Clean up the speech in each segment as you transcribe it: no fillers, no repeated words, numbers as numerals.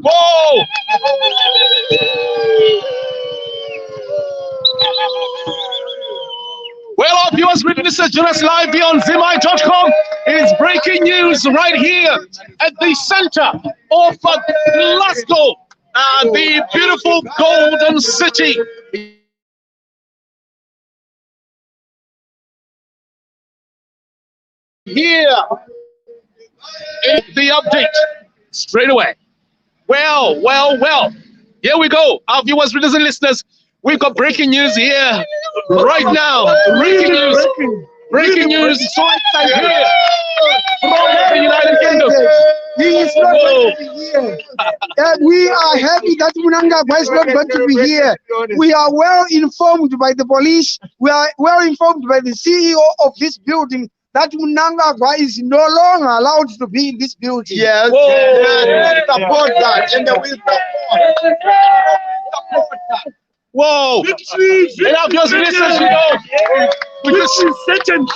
Whoa! Well, our viewers, witnesses, join us live here on zimai.com. It is breaking news right here at the center of Glasgow, the beautiful Golden City. Here is the update straight away. Well. Here we go. Our viewers, readers, and listeners, we've got breaking news here right now. Breaking news. So excited here from the United Kingdom. He is not going to be here. We are happy that Mnangagwa is not going to be here. We are well informed by the police. We are well informed by the CEO of this building that Mnangagwa is no longer allowed to be in this building. Yes, yes, support that, and we support that. Whoa! Victory is certain.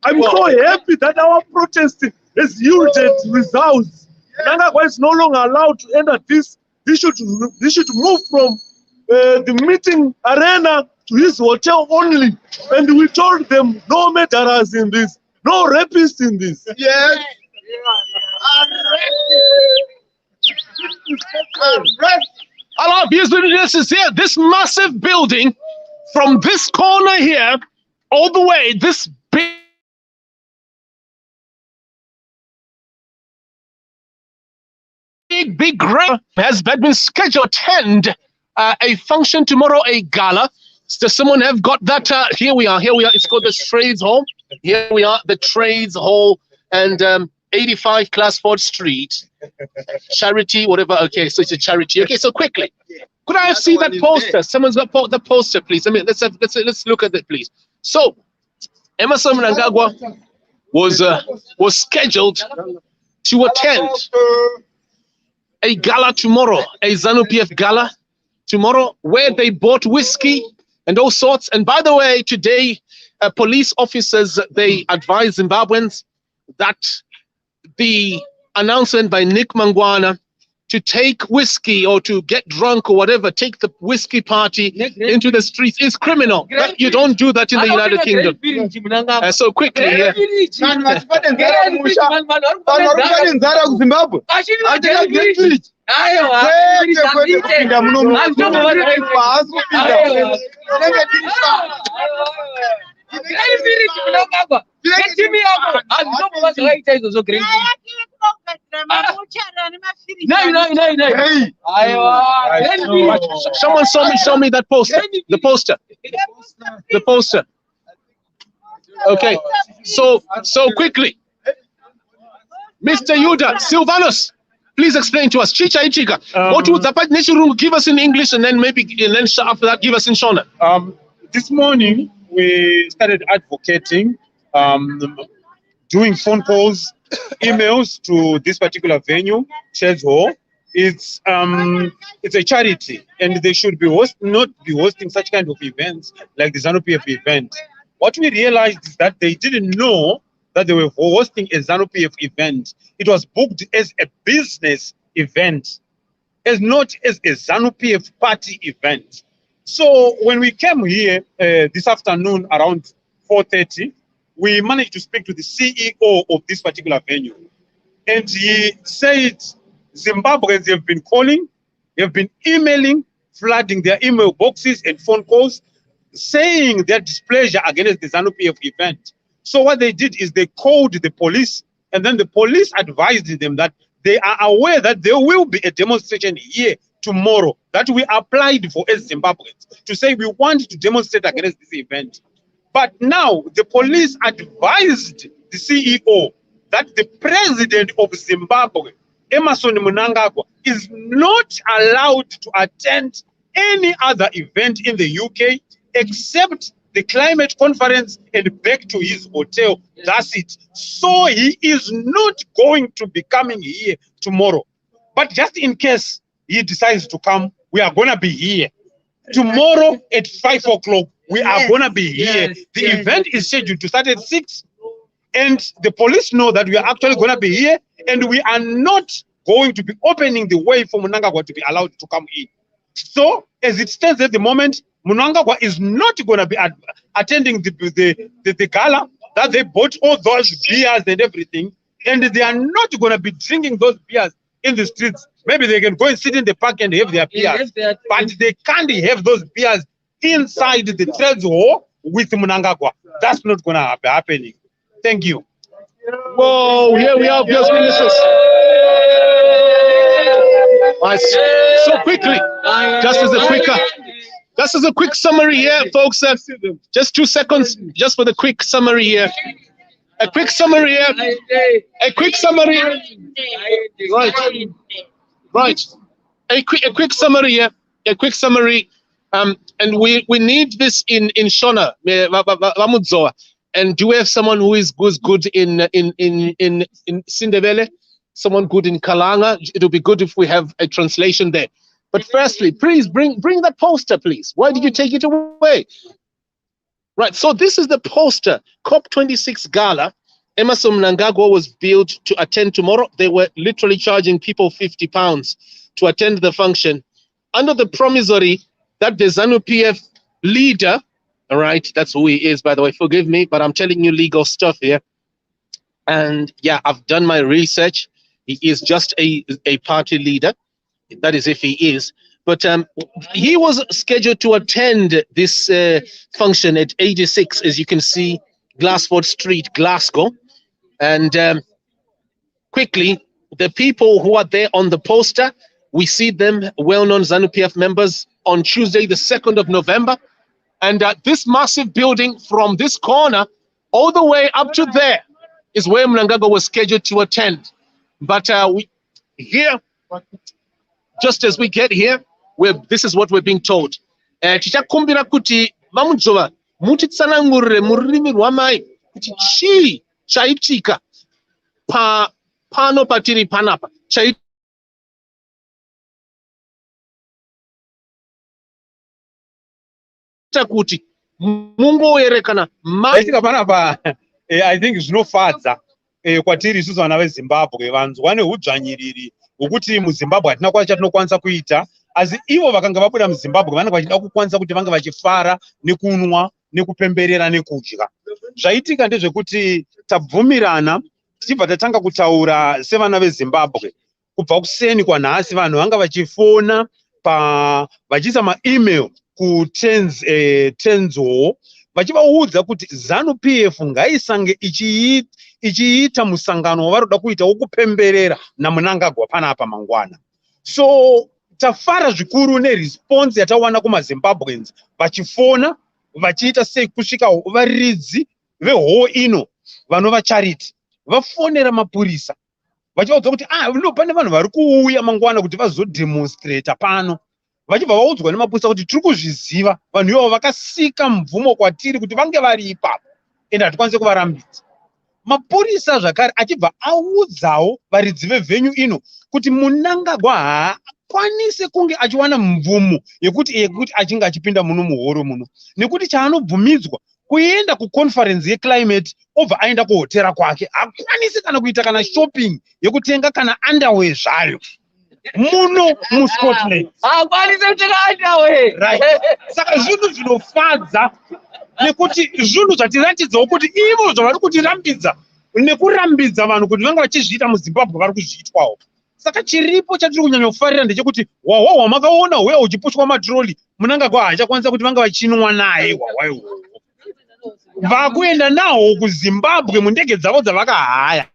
I'm so happy that our protest has yielded results. Mnangagwa is no longer allowed to enter this. They should move from the meeting arena to his hotel only. And we told them no murderers in this, no rapists in this. Yes. Our business is here. This massive building, from this corner here, all the way, this big grand has been scheduled to attend a function tomorrow, a gala. Does someone have got that? Here we are. It's called the Trades Hall. Here we are, the Trades Hall, and 85 Classford Street. Charity, whatever. Okay, so it's a charity. Okay, so quickly, could I see that poster? Someone's got the poster, please. I mean, let's look at it, please. So, Emmerson Mnangagwa was scheduled to attend a gala tomorrow, a Zanu PF gala tomorrow, where they bought whiskey and all sorts. And by the way, today, police officers, they advised Zimbabweans that the announcement by Nick Mangwana to take whiskey or to get drunk or whatever, take the whiskey party into the streets is criminal. But you don't do that in the United Kingdom. So quickly here. Someone show me that poster. The poster. Okay. So quickly, Mr. Yuda Silvanus, please explain to us. Chicha Ichika. What would the give us in English, and then after that give us in Shona? This morning we started advocating, doing phone calls, emails to this particular venue, Church Hall. It's a charity, and they should be not be hosting such kind of events like the Zanu PF event. What we realized is that they didn't know that they were hosting a Zanu PF event. It was booked as a business event, as not as a Zanu PF party event. So when we came here this afternoon around 4:30, we managed to speak to the CEO of this particular venue. And he said Zimbabweans have been calling, have been emailing, flooding their email boxes and phone calls. saying their displeasure against the Zanu PF event. So what they did is they called the police, and then the police advised them that they are aware that there will be a demonstration here tomorrow that we applied for as Zimbabweans to say we want to demonstrate against this event. But now the police advised the CEO that the president of Zimbabwe, Emmerson Mnangagwa, is not allowed to attend any other event in the UK except the climate conference and back to his hotel. That's it. So he is not going to be coming here tomorrow. But just in case he decides to come, we are going to be here. Tomorrow at 5 o'clock, we are going to be here. The event is scheduled to start at 6. And the police know that we are actually going to be here. And we are not going to be opening the way for Mnangagwa to be allowed to come in. So, as it stands at the moment, Mnangagwa is not going to be attending the gala that they bought all those beers and everything, and they are not going to be drinking those beers in the streets. Maybe they can go and sit in the park and have their beers, but they can't have those beers inside the trades hall with Mnangagwa. That's not going to be happening. Thank you. Whoa, here we are, viewers, witnesses. So quickly, just as a quick summary here, folks. Just 2 seconds, just for the quick summary here. A quick summary here. A quick summary. Right. A quick summary here. A quick summary. And we need this in Shona. And do we have someone who's good in Sindebele? Someone good in Kalanga? It would be good if we have a translation there. But firstly, please bring that poster, please. Why did you take it away? Right, so this is the poster. COP26 Gala. Emmerson Mnangagwa was billed to attend tomorrow. They were literally charging people £50 to attend the function under the promissory that the Zanu PF leader, all right, that's who he is, by the way, forgive me, but I'm telling you legal stuff here. And yeah, I've done my research. He is just a party leader. That is if he is. But he was scheduled to attend this function at 86, as you can see, Glassford Street, Glasgow. And quickly, the people who are there on the poster, we see them, well-known Zanu PF members, on Tuesday, the 2nd of November. And this massive building from this corner all the way up to there is where Mnangagwa was scheduled to attend. But here, just as we get here, this is what we're being told. Tichakumbira kuti vamudzova mutitsanangurire mururimi rwamai kuti chii chaitika pano patiri panapa chaitika kuti mungoerekana panapa. I think zvinofadza kwatiri isusu vana veZimbabwe vanzwa neudzvanyiriri hwokuti muZimbabwe hatina kwa chatinokwanisa kuita, asi ivo vakanga vabuda muZimbabwe vanenge vachida kukwanisa kuti vange vachifara nekunwa nekupemberera nekudya. Zvaitika ndezvekuti tabvumirana tichibva tatanga kutaura sevana veZimbabwe. Kubva kuseni kwanhasi vanhu vanga vachifona vachiisa maemail kuTenzo vachivaudza kuti Zanu PF ngaisange ichiita musangano wavaroda kuita wokupemberera naMnangagwa panapa mangwana. So tafara zvikuru neresponse yatawana kumaZimbabweans vachifona vachiita sei kusvika varidzi vehoo ino vanova charity vafonera mapurisa vachivaudza kuti pane vanhu vari kuuya mangwana kuti vazodemonstrata pano. Vachibva vaudzwa nemapurisa kuti tiri kuzviziva vanhu ivavo vakasika mvumo kwatiri kuti vange vari ipapo ende hatikwanise kuvarambidza. Mapurisa zvakare achibva audzawo varidzi vevhenyu ino kuti Mnangagwa haakwanise kunge achiwana mvumo yekuti achinge achipinda muno muhoro muno, nekuti chaanobvumidzwa kuenda kuconference yeclimate obva aenda kuhotera kwake hakwanisi kana kuita kana shopping yekutenga kana underwear zvayo muno muScotland. Right. Saka zvinhu zvinofadza nekuti zvinhu zvatiratidzawo kuti ivo zvavari kutirambidza nekurambidza vanhu kuti vanga vachizviita muZimbabwe vari kuzviitwawo. Saka chiripo chatiri kunyanya kufarira ndechekuti wawawa makaona wewe uchipushwa matroli Mnangagwa achakwanisa kuti vanga vachinwa naye wawayo. Vakuenda nawo kuZimbabwe mundege dzavo dzavakahaya.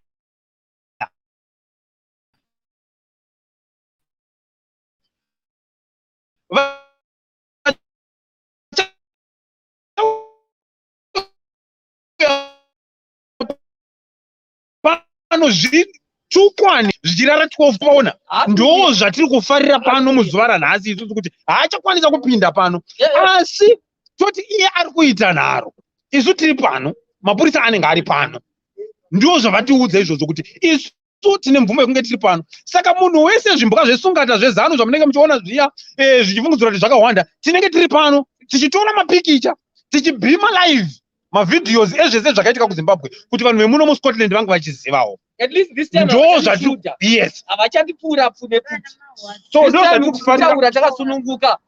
Pano zvitukwani zvichirara 12 paona ndo zvatiri kufarira pano muzuva ranhasi isusu kuti haachakwanisa kupinda pano asi toti iye ari kuita nharo isu tiri pano mapurisa anenge ari pano ndo zvavatiudza izvozvo kuti isu tine mvumo yekunge tiri pano saka munhu wese zvimboka zvesungata zvezanu zvamunenge muchiona zviya zvichifungidzira kuti zvakawanda tinenge tiri pano tichitora mapikicha tichibhima live mavideos ezvese zvakaitika kuZimbabwe kuti vanhu vemuno muScotland vange vachizivawo. At least this time yes avachatipfuura pfune kuti so ndo zvatiri takasununguka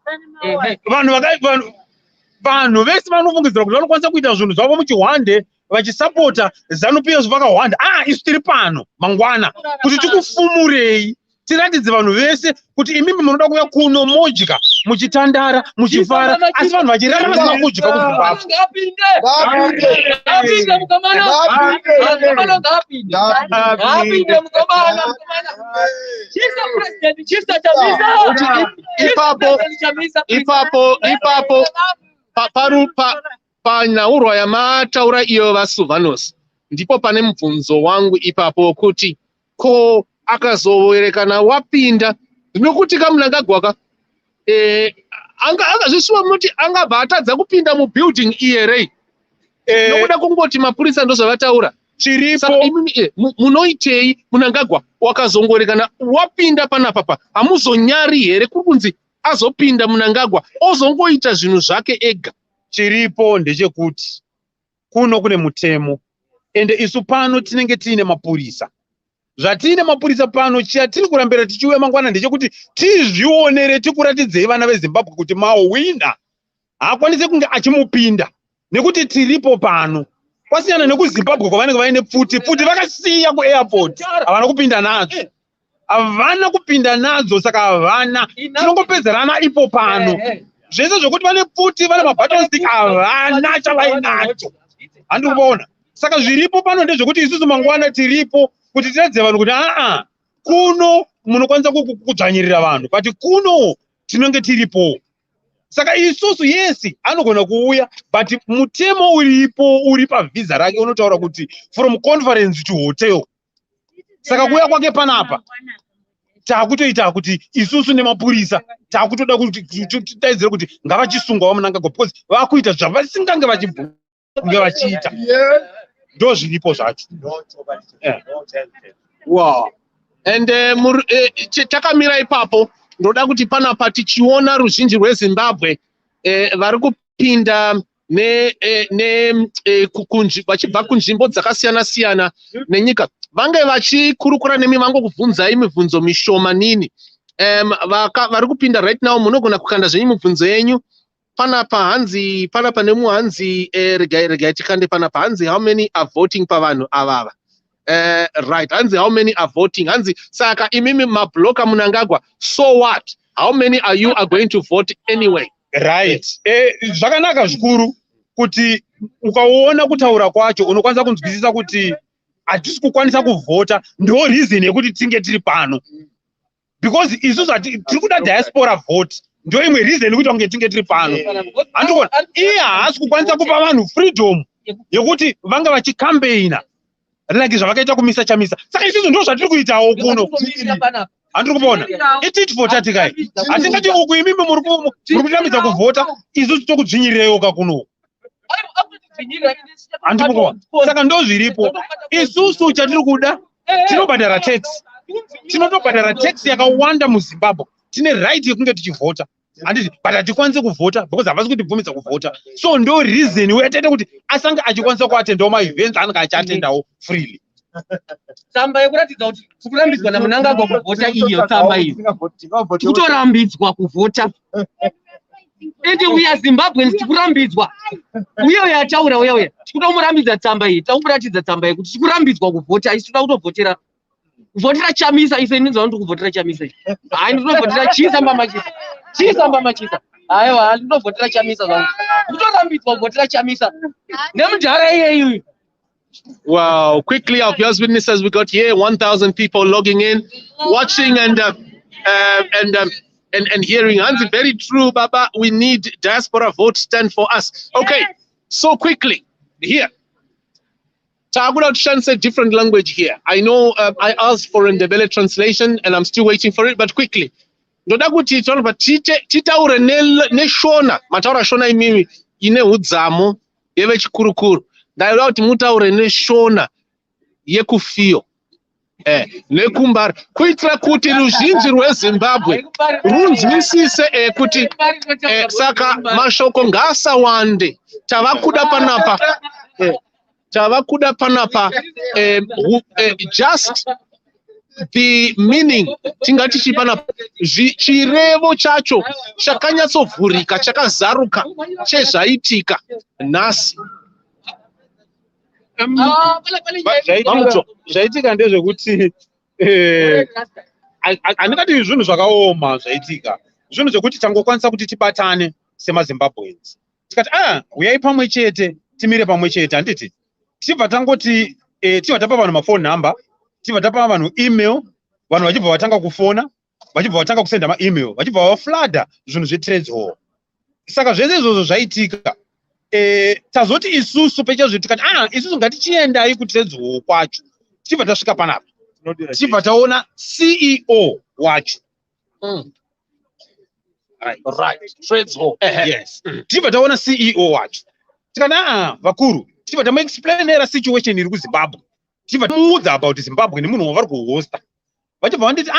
vanhu vese vanofungidzira kuti vanokwanisa kuita zvinhu zvavo muchihwande vachisapota Zanu PS vakahwanda isu tiri pano mangwana kuti tikufumurei tiratidze vanhu vese kuti imimi munoda kuuya kuno modya muchitandara muchifara asi vanhu vachirarama sina kudya kuZimbabwe. Ipapo panyaurwa yamataura iyo vaSylvanus ndipo pane mubvunzo wangu ipapo kuti ko akazowerekana wapinda nokuti kaMnangagwa angazvisiwa muti angabva atadza kupinda mubuilding iyerei nokuda kungoti mapurisa ndozvavataura Chiripo munoitei Mnangagwa wakazongorekana wapinda panapa hamuzonyari here kuri kunzi azopinda Mnangagwa ozongoita zvinhu zvake ega. Chiripo ndechekuti kuno kune mutemo ende isu pano tinenge tiine mapurisa zvatine mapurisa pano chatiri kurambira tichiuya mangwana ndechekuti tizvionere tikuratidzei vana veZimbabwe kuti mawina haakwanise kunge achimupinda nekuti tiripo pano kwasiyana nekuZimbabwe kwavanenge vaine pfuti vakasiya kuairport havana kupinda nadzo saka havana tinongopedzerana ipo pano zvese zvokuti vane pfuti vane mabattlestick havana chavainacho handiri kuona saka zviripo pano ndezvekuti isusu mangwana tiripo kuti tiradze vanhu kuti kuno munokwanisa kudzvanyirira vanhu but kuno tinenge tiripo saka isusu yesi anogona kuuya but mutemo uripo uri pavhiza rake unotaura kuti from conference to hotel saka kuuya kwake panapa takutoita kuti isusu nemapurisa takutoda kuti tidaidzire kuti ngavachisungwawo Mnangagwa because vakuita zvavasingange vachiita ndo zviripo zvacho. Wow. And takamira ipapo ndoda kuti panapa tichiona ruzhinji rweZimbabwe vari kupinda vachibva kunzvimbo dzakasiyana siyana nenyika vange vachikurukura nemi vangokubvunzai mibvunzo mishomanini vari kupinda right now munogona kukanda zvenyu mibvunzo yenyu panapa nemuhanzi regai tikande panapa hanzi how many are voting pavanhu avava right hanzi how many are voting hanzi saka imimi mabloka Mnangagwa so what how many are you are going to vote anyway right zvakanaka zvikuru kuti ukaona kutaura kwacho unokwanisa kunzwisisa kuti hatisi kukwanisa kuvhota ndo reason yekuti tinge tiri pano because isusu tiri kuda diaspora vote ndo imwe reason yekuti wange tinge tiri pano handikona iye haasi kukwanisa kupa vanhu freedom yekuti vanga vachikampeina like zvavakaita kumisa chamisa saka isusu ndo zvatiri kuitawo kuno handiri kupona ititi vhota tikai hatingati uku imimi muri kutambidza kuvhota isusu tokudzvinyirireyoka kuno handikupona saka ndo zviripo isusu chatiri kuda tinobhadhara tax tinotobhadhara tax yakawanda muZimbabwe tine right yekunge tichivhota handiti but hatikwanisi kuvhota because havasi kutibvumidza kuvhota so ndo reason wetete kuti asange achikwanisa kuatendawo maevents anenge achiatendawo freely tsamba yekuratidza kuti tikurambidzwa naMnangagwa kuvhota iyo tsamba iyi tikutorambidzwa kuvhota ende uya Zimbabweans tikurambidzwa uye yataura uye tikutomurambidza tsamba iyi tamuratidza tsamba iyi kuti tikurambidzwa kuvhota isi toda kutovhotera votera chamisa ise ndinzwa kuti kuvotera chamisa hayi ndinovhotera chisamba machisa aiwa ndinovhotera chamisa zvangu kutorambidzwa kuvhotera chamisa nemudhara iyeyi. Wow, quickly, our viewers, witnesses, we got here 1,000 people logging in, watching and hearing. Hansi, very true, Baba. We need diaspora vote stand for us. Okay, so quickly, here. Tagula Shan said different language here. I know I asked for a Ndebele translation and I'm still waiting for it, but quickly. Ndodaguti tolva titaure ne shona, mataura shona imimi, ine udzamu, yeve chikurukuru. Ndaira kuti mutaure neshona yekufio nekumbara kuitira kuti ruzhinji rweZimbabwe runzwisise kuti saka mashoko ngasawande tavakuda panapa just the meaning tingati chipanapa chirevo chacho chakanyatsovhurika chakazaruka chezvaitika nhasi. Zvaitika ndezvekuti handingati zvinhu zvakaoma zvaitika, zvinhu zvekuti tangokwanisa kuti tibatane semaZimbabweans tikati uyai pamwe chete timire pamwe chete, handiti tibva tangoti tibva tapa vanhu mafoni number, tibva tapa vanhu email, vanhu vachibva vatanga kufona, vachibva vatanga kusenda maemail, vachibva vafladha zvinhu zvetrades hall. Saka zvese izvozvo zvaitika tazoti isusu pechezvo tikati isusu ngatichiendai kutrades hall kwacho, tibva tasvika panapa tibva taona CEO wacho Right, trades hall. Yes, tibva taona CEO wacho tikati vakuru tibva tamuexplainera situation iri kuZimbabwe, tibva tamuudza about Zimbabwe nemunhu wavari kuhosta, vachibva vanditi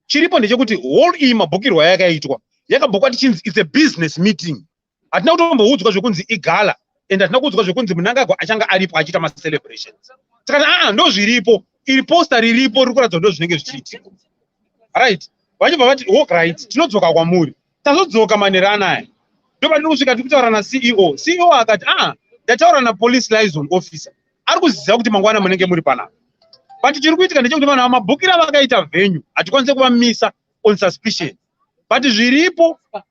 chiripo ndechekuti hall iyi mabhukirwa yakaitwa yakabhukwa tichinzi it's a business meeting. Hatina kutomboudzwa zvekunzi iGalla and hatina kuudzwa zvekunzi Mnangagwa achanga aripo achiita macelebrations. Tikati ndo zviripo, iri posta riripo riri kuratidza ndo zvinenge zvichiitika. Right, vachibva vati right, tinodzoka kwamuri, tazodzoka manheru anaya ndo patiri kusvika tiri kutaura naCEO akati ndataura napolice liaison officer, ari kuziva kuti mangwana munenge muri panapa, but chiri kuitika ndechekuti vanhu vamabhukira vakaita venue hatikwanise kuvamisa on suspicion, but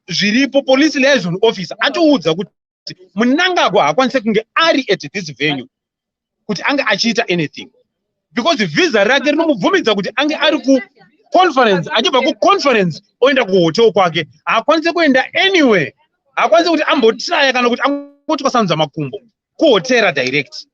zviripo police liaison officer atiudza kuti Mnangagwa hakwanise kunge ari at this venue kuti ange achiita anything because visa rake rinomubvumidza kuti ange ari ku conference, achibva ku conference oenda kuhotel kwake, haakwanise kuenda anywhere, haakwanise kuti ambotraya kana kuti angotwasanudza makumbo kuhotera direct.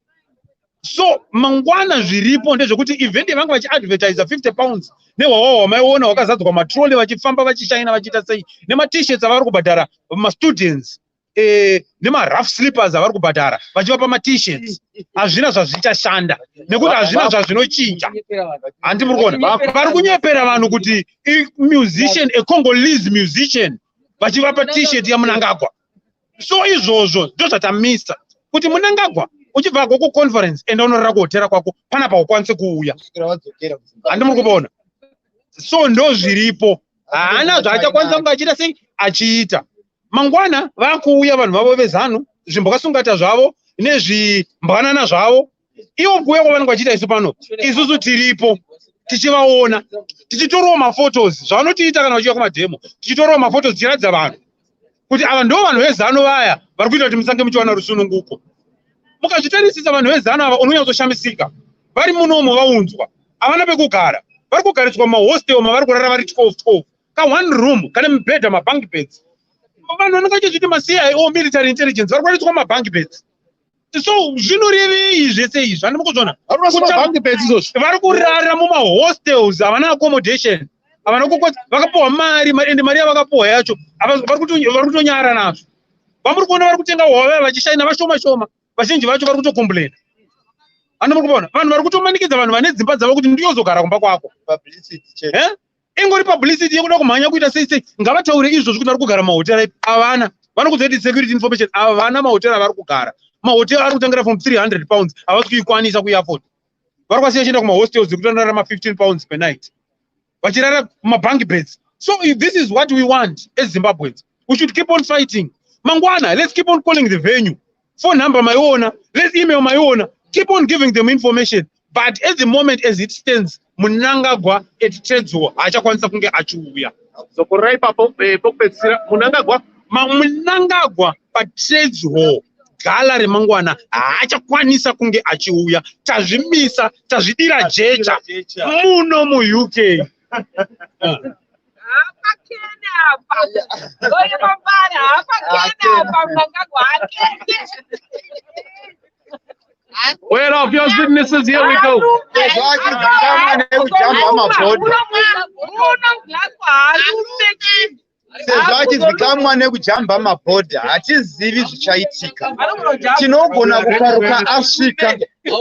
So mangwana zviripo ndezvekuti event yavanga vachiadvertisa 50 pounds nehwawa wamaiona wakazadzwa matrole vachifamba vachishaina vachiita sei, nema-t-shirts avari kubhadhara ma-students nema-rough slippers avari kubhadhara vachivapa ma-t-shirts, hazvina zvazvichashanda nekuti hazvina zvazvinochinja. Handi muri kuona vari kunyepera vanhu kuti musician, a Congolese musician, vachivapa t-shirt yaMnangagwa. So izvozvo ndo zvatamisa kuti Mnangagwa uchibva ku conference enda unorara kuhotera kwako panapa ukwanise kuuya, handi muri kuona. So ndo zviripo, haana zvaachakwanisa kunge achiita sei achiita. Mangwana vakuuya vanhu vavo veZanu, zvimbakasungata zvavo nezvimbwanana zvavo, ivo kuuya kwavanenge vachiita isu pano, isusu tiripo tichivaona, tichitorawo maphotos zvavanotiita kana vachiuya kumadhemo, tichitorawo maphotos tichiratidza vanhu kuti ava ndo vanhu veZanu vaya vari kuita kuti musange muchiwana rusununguko. Mukazvitarisisa vanhu veZanu ava unonyatsoshamisika, vari munomo vaunzwa, havana pekugara, vari kugariswa mahostel mavari kurara vari 12 ka one room kane mibhedha mabunk beds. Vanhu vanenge vachizviti maCIO military intelligence vari kuwaniswa mabunk beds. So zvinorevei zvese izvi? Handi mukuzviona vari kurara mumahostels, havana accommodation, havana vakapiwa mari ende mari yavakapiwa yacho vari kutonyara nazvo. Vamuri kuona vari kutenga hwava vachishaina vashoma shoma, vazhinji vacho vari kutocomplaina. Handi muri kuona vanhu vari kutomanikidza vanhu vane dzimba dzavo kuti ndiyozogara kumba kwako. Ingori publicity yekuda kumhanya kuita sei ngavataure izvozvo kuti vari kugara mahotera ipi. Havana, vanokudzoti security information, havana mahotera vari kugara. Mahotera ari kutangira from 300 pounds havasi kuikwanisa kuairport, vari kwasiya chienda kumahostels ekuti vanorara ma15 pounds per night vachirara mabunk beds. So if this is what we want as Zimbabweans, we should keep on fighting. Mangwana, let's keep on calling the venue, phone number maiona, let's email maiona, keep on giving them information. But at the moment as it stands, Mnangagwa at Trades Hall, achakwanisa kunge achiuya. So kurai papo pokupedzisira Mnangagwa Mnangagwa pa Trades Hall, Galla remangwana achakwanisa kunge achiuya. Tazvimisa, tazvidira jecha muno mu UK. Where are your witnesses? Here we go. Sezvachizikamwa nekujamba mabhodha hatizivi zvichaitika. Tinogona kukaruka asvika,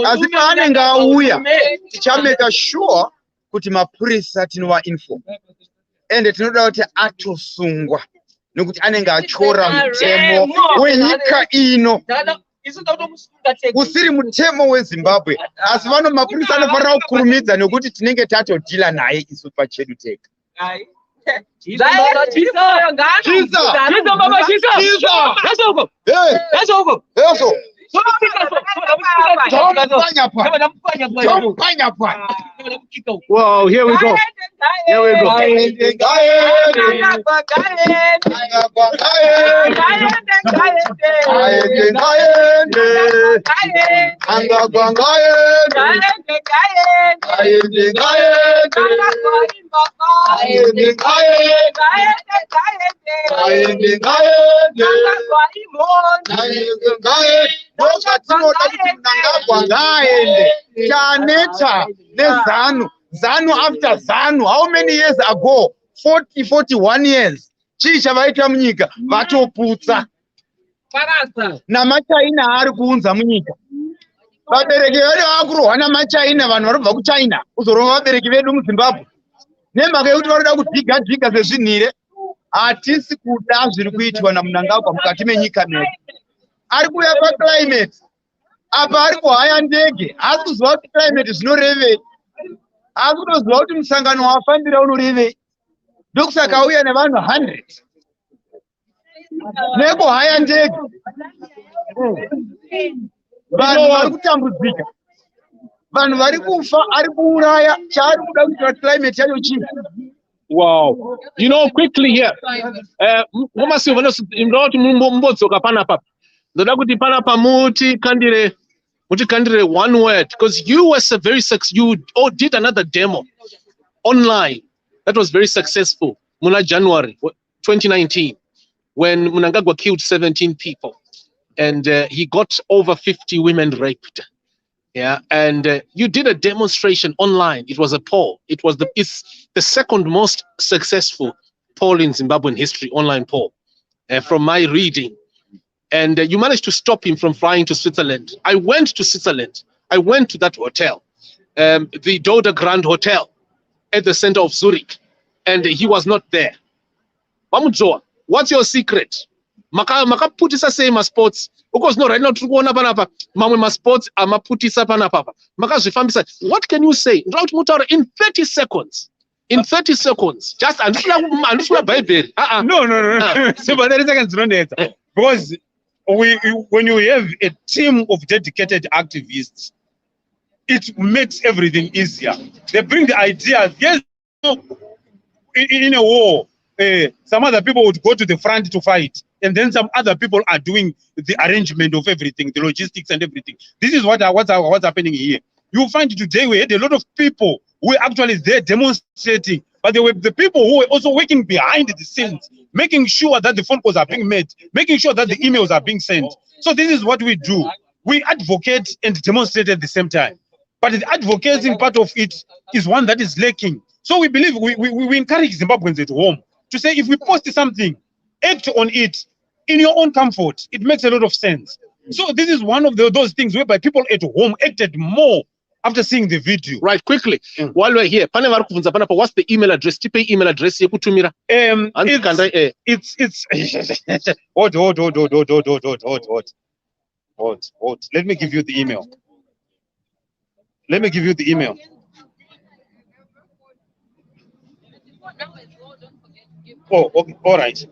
asi paanenge auya tichameka sure kuti mapurisa tinova-inform. Ende tinoda kuti atosungwa nekuti anenge atyora mutemo wenyika ino. Usiri mutemo weZimbabwe, asi vano mapurisa anofanira kukurumidza nekuti tinenge tatodhila naye isu pachedu tega. Wow, here we go. Here we go. Chaneta neZanu. Zanu after Zanu, how many years ago? 40, 41 years. Chisha vaita munyika vatoputsa. NamaChina ari kuunza munyika. Vabereki vedu vakurohwa namaChina, vanhu varibva kuChina kuzorova vabereki vedu muZimbabwe. Nemhaka yekuti varoda kudhiga dhiga sezvinhire. Hatisi kuda zviri kuitwa naMnangagwa mukati menyika medu. Ari kuuya paclimate. Apa ari kuhaya ndege. Asi kuziva kuti climate zvinorevei. Asi kutoziva kuti musangano wafambira unorevei. Ndokusaka auya nevanhu 100 nekuhaya ndege. Vanhu vari kutambudzika, vanhu vari kufa, ari kuuraya. Chaari kuda kuita climate yacho chii? Wow. You know, quickly here. Mumbodzoka panapa. Ndoda kuti panapa mutikandire one word, because you were very successful. You did another demo online that was very successful. Muna January 2019, when Mnangagwa killed 17 people, and he got over 50 women raped. Yeah, and you did a demonstration online. It was a poll. It's the second most successful poll in Zimbabwean history, online poll, from my reading. And you managed to stop him from flying to Switzerland. I went to Switzerland. I went to that hotel, the Doda Grand Hotel at the center of Zurich, and he was not there. Mamudzoa, what's your secret? Makaputisa sei masports. Because no, right now tukuona panapa mamwe masports amaputisa panapa. Makazvifambisa. What can you say? In 30 seconds. In 30 seconds. Just andisula Bible. No. So but 30 seconds don't answer. Because when you have a team of dedicated activists, it makes everything easier. They bring the ideas. Yes, in a war, some other people would go to the front to fight, and then some other people are doing the arrangement of everything, the logistics and everything. This is what's happening here. You find today we had a lot of people who were actually there demonstrating, but they were the people who were also working behind the scenes, making sure that the phone calls are being made, making sure that the emails are being sent. So this is what we do. We advocate and demonstrate at the same time. But the advocating part of it is one that is lacking. So we believe we encourage Zimbabweans at home to say, if we post something, act on it in your own comfort. It makes a lot of sense. So this is one of those things whereby people at home acted more after seeing the video. Right, quickly. While we're here, what's the email address? Tipe email address yekutumira. It's hold. Let me give you the email. Oh, okay. All right.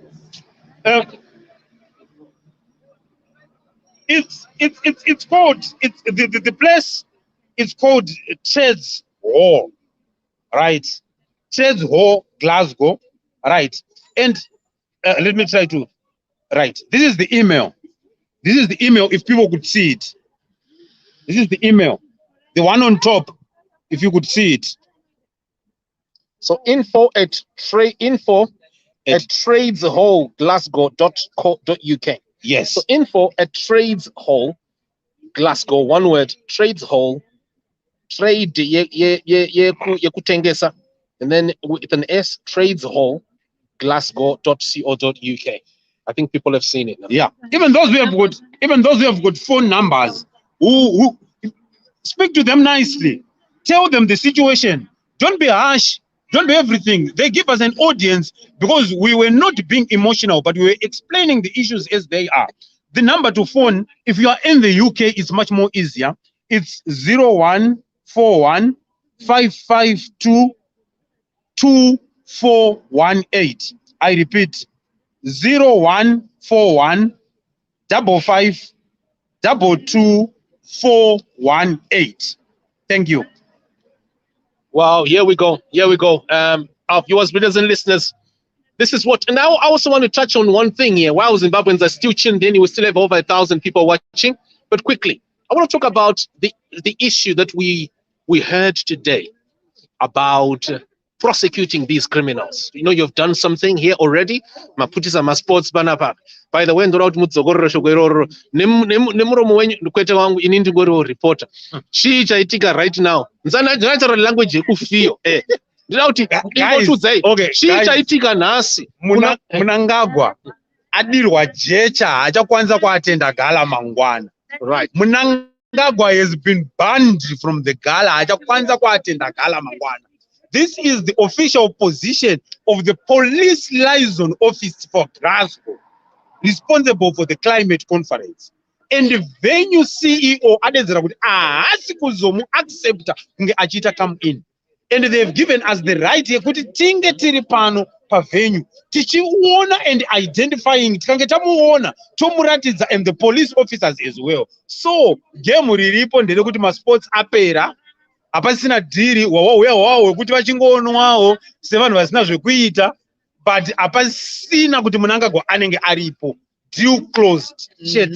It's called the place It's called Trades Hall, right? Trades Hall, Glasgow, right? And let me try to, right? This is the email. This is the email if people could see it. This is the email. The one on top, if you could see it. So info at tradeshallglasgow.co.uk. Yes. So info at tradeshall Glasgow, one word, tradeshall, trade kutengesa, and then with an S, tradeshall Glasgow.co.uk. I think people have seen it now. Yeah. Even those who have got phone numbers, who speak to them nicely. Tell them the situation. Don't be harsh. Don't be everything. They give us an audience because we were not being emotional, but we were explaining the issues as they are. The number to phone, if you are in the UK, is much more easier. It's 0141 552 2418. I repeat, 0141 552 2418. Thank you. Wow, here we go. Here we go. Our viewers, brothers, and listeners, this is what. And I also want to touch on one thing here. While Zimbabweans are still tuned in, we still have over 1,000 people watching. But quickly, I want to talk about the issue that we heard today about prosecuting these criminals. You know, you've done something here already. Maputisa ma sports banapa. By the way, ndorauti mudzogororo shogororo nemuromo wenyu kwete wangu inindi ngoro reporter. Chii chaitika right now. Natural language yekufiyo. Ndinauti ingotudzai. Chii chaitika nhasi. Mnangagwa adirwa jecha hachakwanisa kuatenda Galla mangwana. Right. Mnangagwa has been banned from the Galla. Hachakwanisa kuatenda Galla mangwana. This is the official position of the police liaison office for Glasgow, responsible for the climate conference. And the venue CEO adedzera kuti haasi kuzomu accepta kunge achita come in. And they've given us the right yekuti tinge tiri pano pavenue tichiona and identifying tikange tamuona tomuratidza and the police officers as well. So game riripo nderekuti masports apera. Hapasina dhiri hwahwo wekuti vachingoonwawo sevanhu vasina zvekuita, but hapasina kuti Mnangagwa anenge aripo. Deal closed. Shit.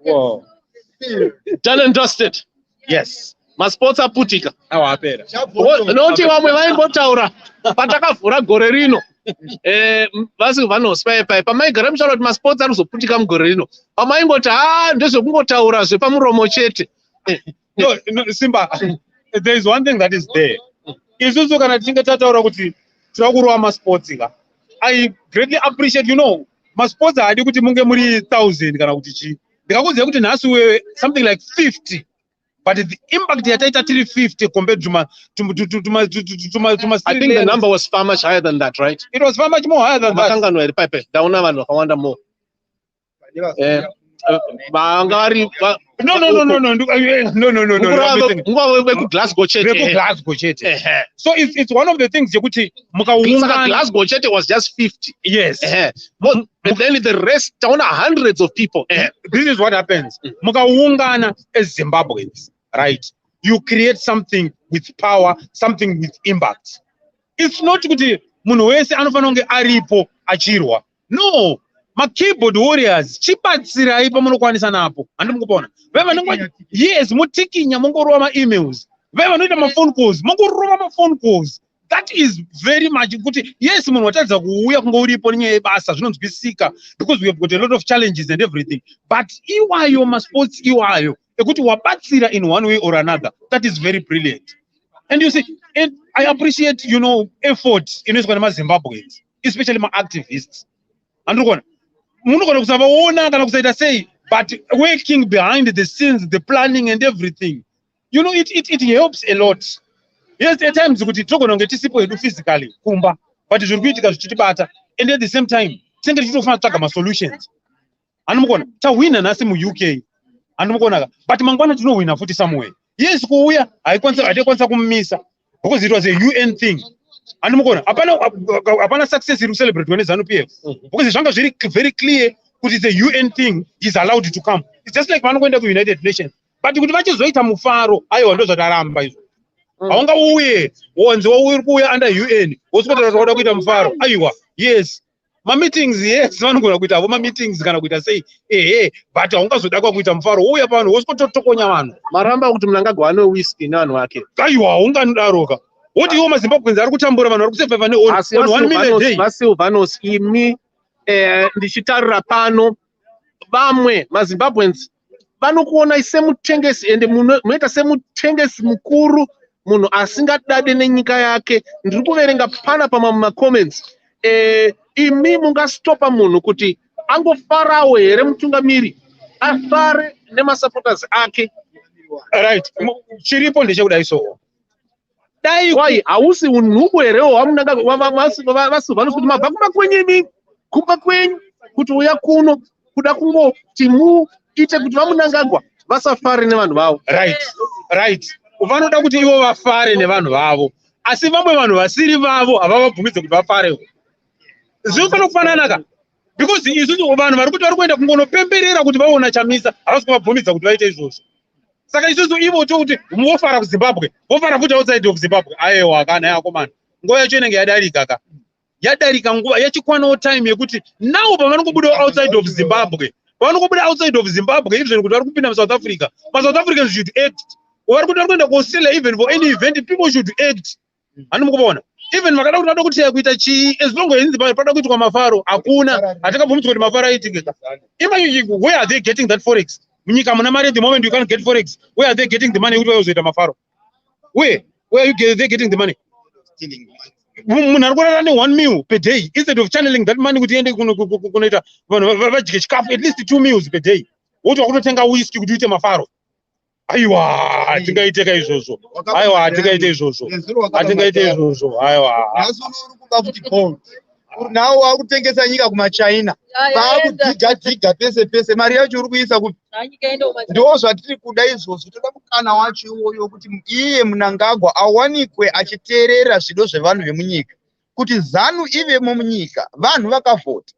Wow. Done and dusted. Yes. Masports aputika. Awapera. Noti vamwe vaimbotaura patakavhura gore rino. Vasi vanospa pamaigara muchara kuti masports arizoputika mugore rino. Pamaingoti ndezvekungotaura zvepamuromo chete. No, Simba, there is one thing that is there. Isusu kana tichinge tataura kuti tirakurova masports ka. I greatly appreciate, you know, masports haadi kuti munge muri 1,000 kana kuti chi. Ndikakuziva kuti nhasi wewe something like 50. But the impact yataita tiri 50 compared to my I think the number was far much higher than that, right? It was far much more higher than that. Dauna vanhu vakawanda more. No. Glasgow chete. So it's one of the things yekuti Glasgow chete was just 50. Yes. And then the rest down hundreds of people. This is what happens. Mukaungana as Zimbabweans, right? You create something with power, something with impact. It's not kuti munhu wese anofanira kunge aripo achirwa. No. Ma keyboard warriors chibatsirai pamunokwanisa napo handimukupona yes mutikinya mongorova ma emails vanoita ma phone calls mongorova ma phone calls. That is very much kuti yes munhu watadza kuuya kunge uripo nenyaya yebasa zvinonzwisika because we have got a lot of challenges and everything, but iwayo masports iwayo ekuti wabatsira in one way or another. That is very brilliant. And you see, and I appreciate, you know, effort inoiswa nemaZimbabweans, especially ma activists. Andikona munogona kusavaona kana kusaita sei, but working behind the scenes, the planning and everything, you know, it helps a lot. Yes, at times kuti togona kunge tisipo hedu physically kumba, but zviri kuitika zvichitibata, and at the same time tinenge tichitofana kutsvaga ma-solutions. Handimukona tawina nhasi mu-UK, handimukona, but mangwana tinowina futi somewhere. Yes, kuuya haikwanisa kumumisa because it was a UN thing. Handimukona hapana success iri kucelebrate ne Zanu PF because zvanga zviri very clear kuti the UN thing is allowed to come. It's just like vanokuenda kuUnited Nations. But kuti vachizoita mufaro, aiwa ndo zvataramba izvo. Haunga uye, wonzi uri kuuya under UN, woswota kuti kuita mufaro. Aiwa, yes. Ma-meetings, yes, vanogona kuita avo ma-meetings kana kuita sei, but haungazoda kuita mufaro, uya pano, woskototokonya vanhu. Maramba kuti Mnangagwa ane whisky nevanhu vake. Aiwa, haunganodaroka. Woti iwo maZimbabweans ari kutambura vanhu vari kusevha ne on 1 million a day. Vasilvanos, imi ndichitarira pano, vamwe maZimbabweans vanokuona semutengesi ende munoita semutengesi mukuru, munhu asingadade nenyika yake. Ndiri kuverenga pana pamacomments. Imi mungastopa munhu kuti angofarawo here mutungamiri, afare nemasupporters ake? Right, chiripo ndechekudai so. Wai hausi unhubu herewo hwamunanga vasilvanos kuti mabva kumakwenyimi, kumba kwenyu kuti uya kuno kuda kungoti muite kuti vaMnangagwa vasafare nevanhu vavo. Right. Vanoda kuti ivo vafare nevanhu vavo, asi vamwe vanhu vasiri vavo havavabvumidze kuti vafarewo. Zvinofana kufanana ka, because isusu vanhu vari kuti vari kuenda kungonopemberera kuti vaona chamisa, havasi kuvabvumidza kuti vaite izvozvo. Saka isusu ivo tokuti vofara kuZimbabwe, vofara futi outside of Zimbabwe. Aiwa kana yakomana, nguva yacho inenge yadarika ka. Yadarika nguva yachikwanawo time yekuti nawo pavanongobuda outside of Zimbabwe, pavanongobuda outside of Zimbabwe, even kuti vari kupinda muSouth Africa, maSouth Africans should act. Vari kuti vari kuenda kuAustralia, even for any event, people should act. Hani mukubona? Even vakada kuti vada kuti kuita chii, as long as in Zimbabwe pada kuitwa mafaro, hakuna, hatakabvumidzwa kuti mafaro aitike. Where are they getting that forex? Munyika muna mari at the moment you can't get forex. Where are they getting the money? Uzoita mafaro. Where are they getting the money? Munhu ari kurara ne1 meal per day instead of channeling that money kuti ende kunoita vanhu vadye chikafu at least 2 meals per day. Woti wakutotenga whisky kuti uite mafaro. Aiwa, tingaiteka izvozvo. Aiwa, tingaite izvozvo. Atingaite izvozvo. Aiwa. Nhasi uri kuba futi gold. Nawo wakutengesa nyika kumaChina. Vaakudhiga pese mari yacho uri kuisa kuti ndo zvatiri kuda izvozvo. Toda mukana wacho iwoyo kuti iye Mnangagwa awanikwe achiteerera zvido zvevanhu vemunyika. Kuti Zanu ivemo munyika, vanhu vakavhota.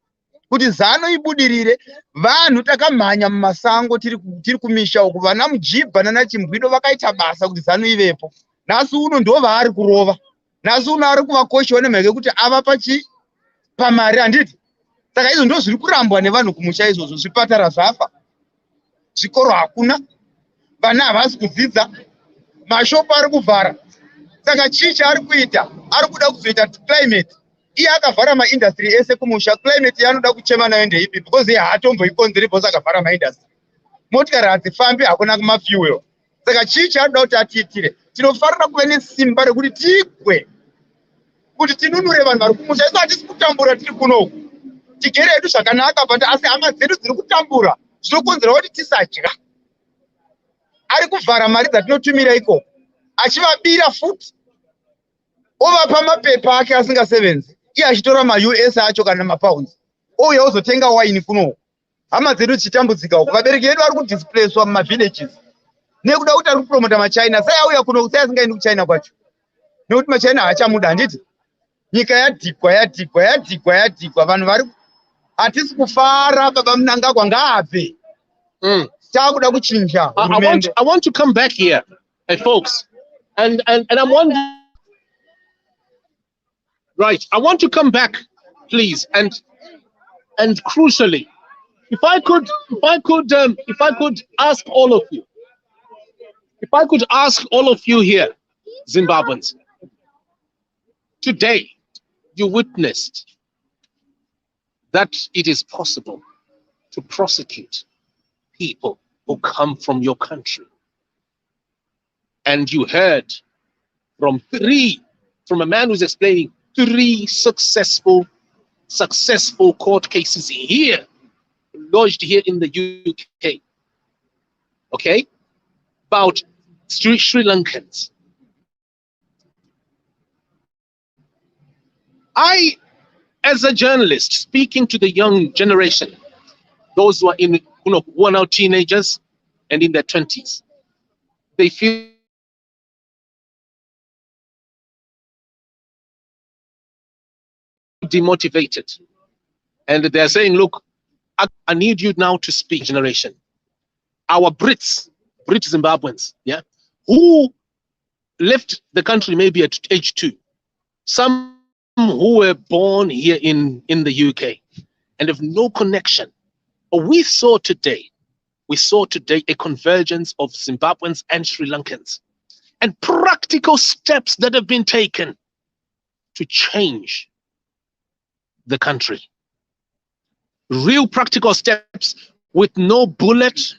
Kuti Zanu ibudirire, vanhu takamhanya mumasango tiri kumisha uku, vana Mujibha nana Chimbwido vakaita basa kuti Zanu ivepo. Nhasi uno ndo vaari kurova. Nhasi uno ari kuvakoshwa nemhaka yekuti ava pamari handiti. Saka izvo ndo zviri kurambwa nevanhu kumusha izvozvo. Zvipatara zvafa, zvikoro hakuna, vana havasi kudzidza, mashopu ari kuvhara. Saka chii chaari kuita? Ari kuda kuzoita climate. Iye akavhara maindustry ese kumusha, climate yaanoda kuchema nayo ndeipi? Because iye haatomboikonzeri bhosi akavhara maindustry. Motikari hadzifambi, hakuna kumafuel. Saka chii chaanoda kuti atiitire? Tinofanira kuva nesimba rekuti tigwe, kuti tinunure vanhu vari kumusha. Isu hatisi kutambura tiri kunoku, tigere hedu zvakanaka, but asi hama dzedu dziri kutambura zvinokonzera kuti tisadya. Ari kuvhara mari dzatinotumira ikoko, achivabira futi, ovapa mapepa ake asingasevenzi, iye achitora maUS acho kana mapounds, ouya ozotenga waini kunoku. Hama dzedu dzichitambudzika uku, vabereki vedu vari kudisplayswa mumavillages nekuda kuti ari kupromota maChina. Sai auya kunoku, sai asingaendi kuChina kwacho, nekuti maChina haachamuda. Handiti nyika yadhigwa, vanhu vari hatisi kufara. Baba Mnangagwa ngaabve. Takuda kuchinja hurumende. I want to come back here, folks, and I'm wondering. Right, I want to come back, please, and crucially, if I could ask all of you, here, Zimbabweans, today you witnessed that it is possible to prosecute people who come from your country, and you heard from a man who's explaining 3 successful court cases here, lodged here in the UK, okay, about Sri Lankans. I, as a journalist, speaking to the young generation, those who are who are now teenagers and in their 20s, they feel demotivated, and they're saying, look, I need you now to speak, generation. our British Zimbabweans, yeah, who left the country maybe at age 2, some who were born here in the UK and have no connection. But we saw today a convergence of Zimbabweans and Sri Lankans, and practical steps that have been taken to change the country. Real practical steps with no bullet,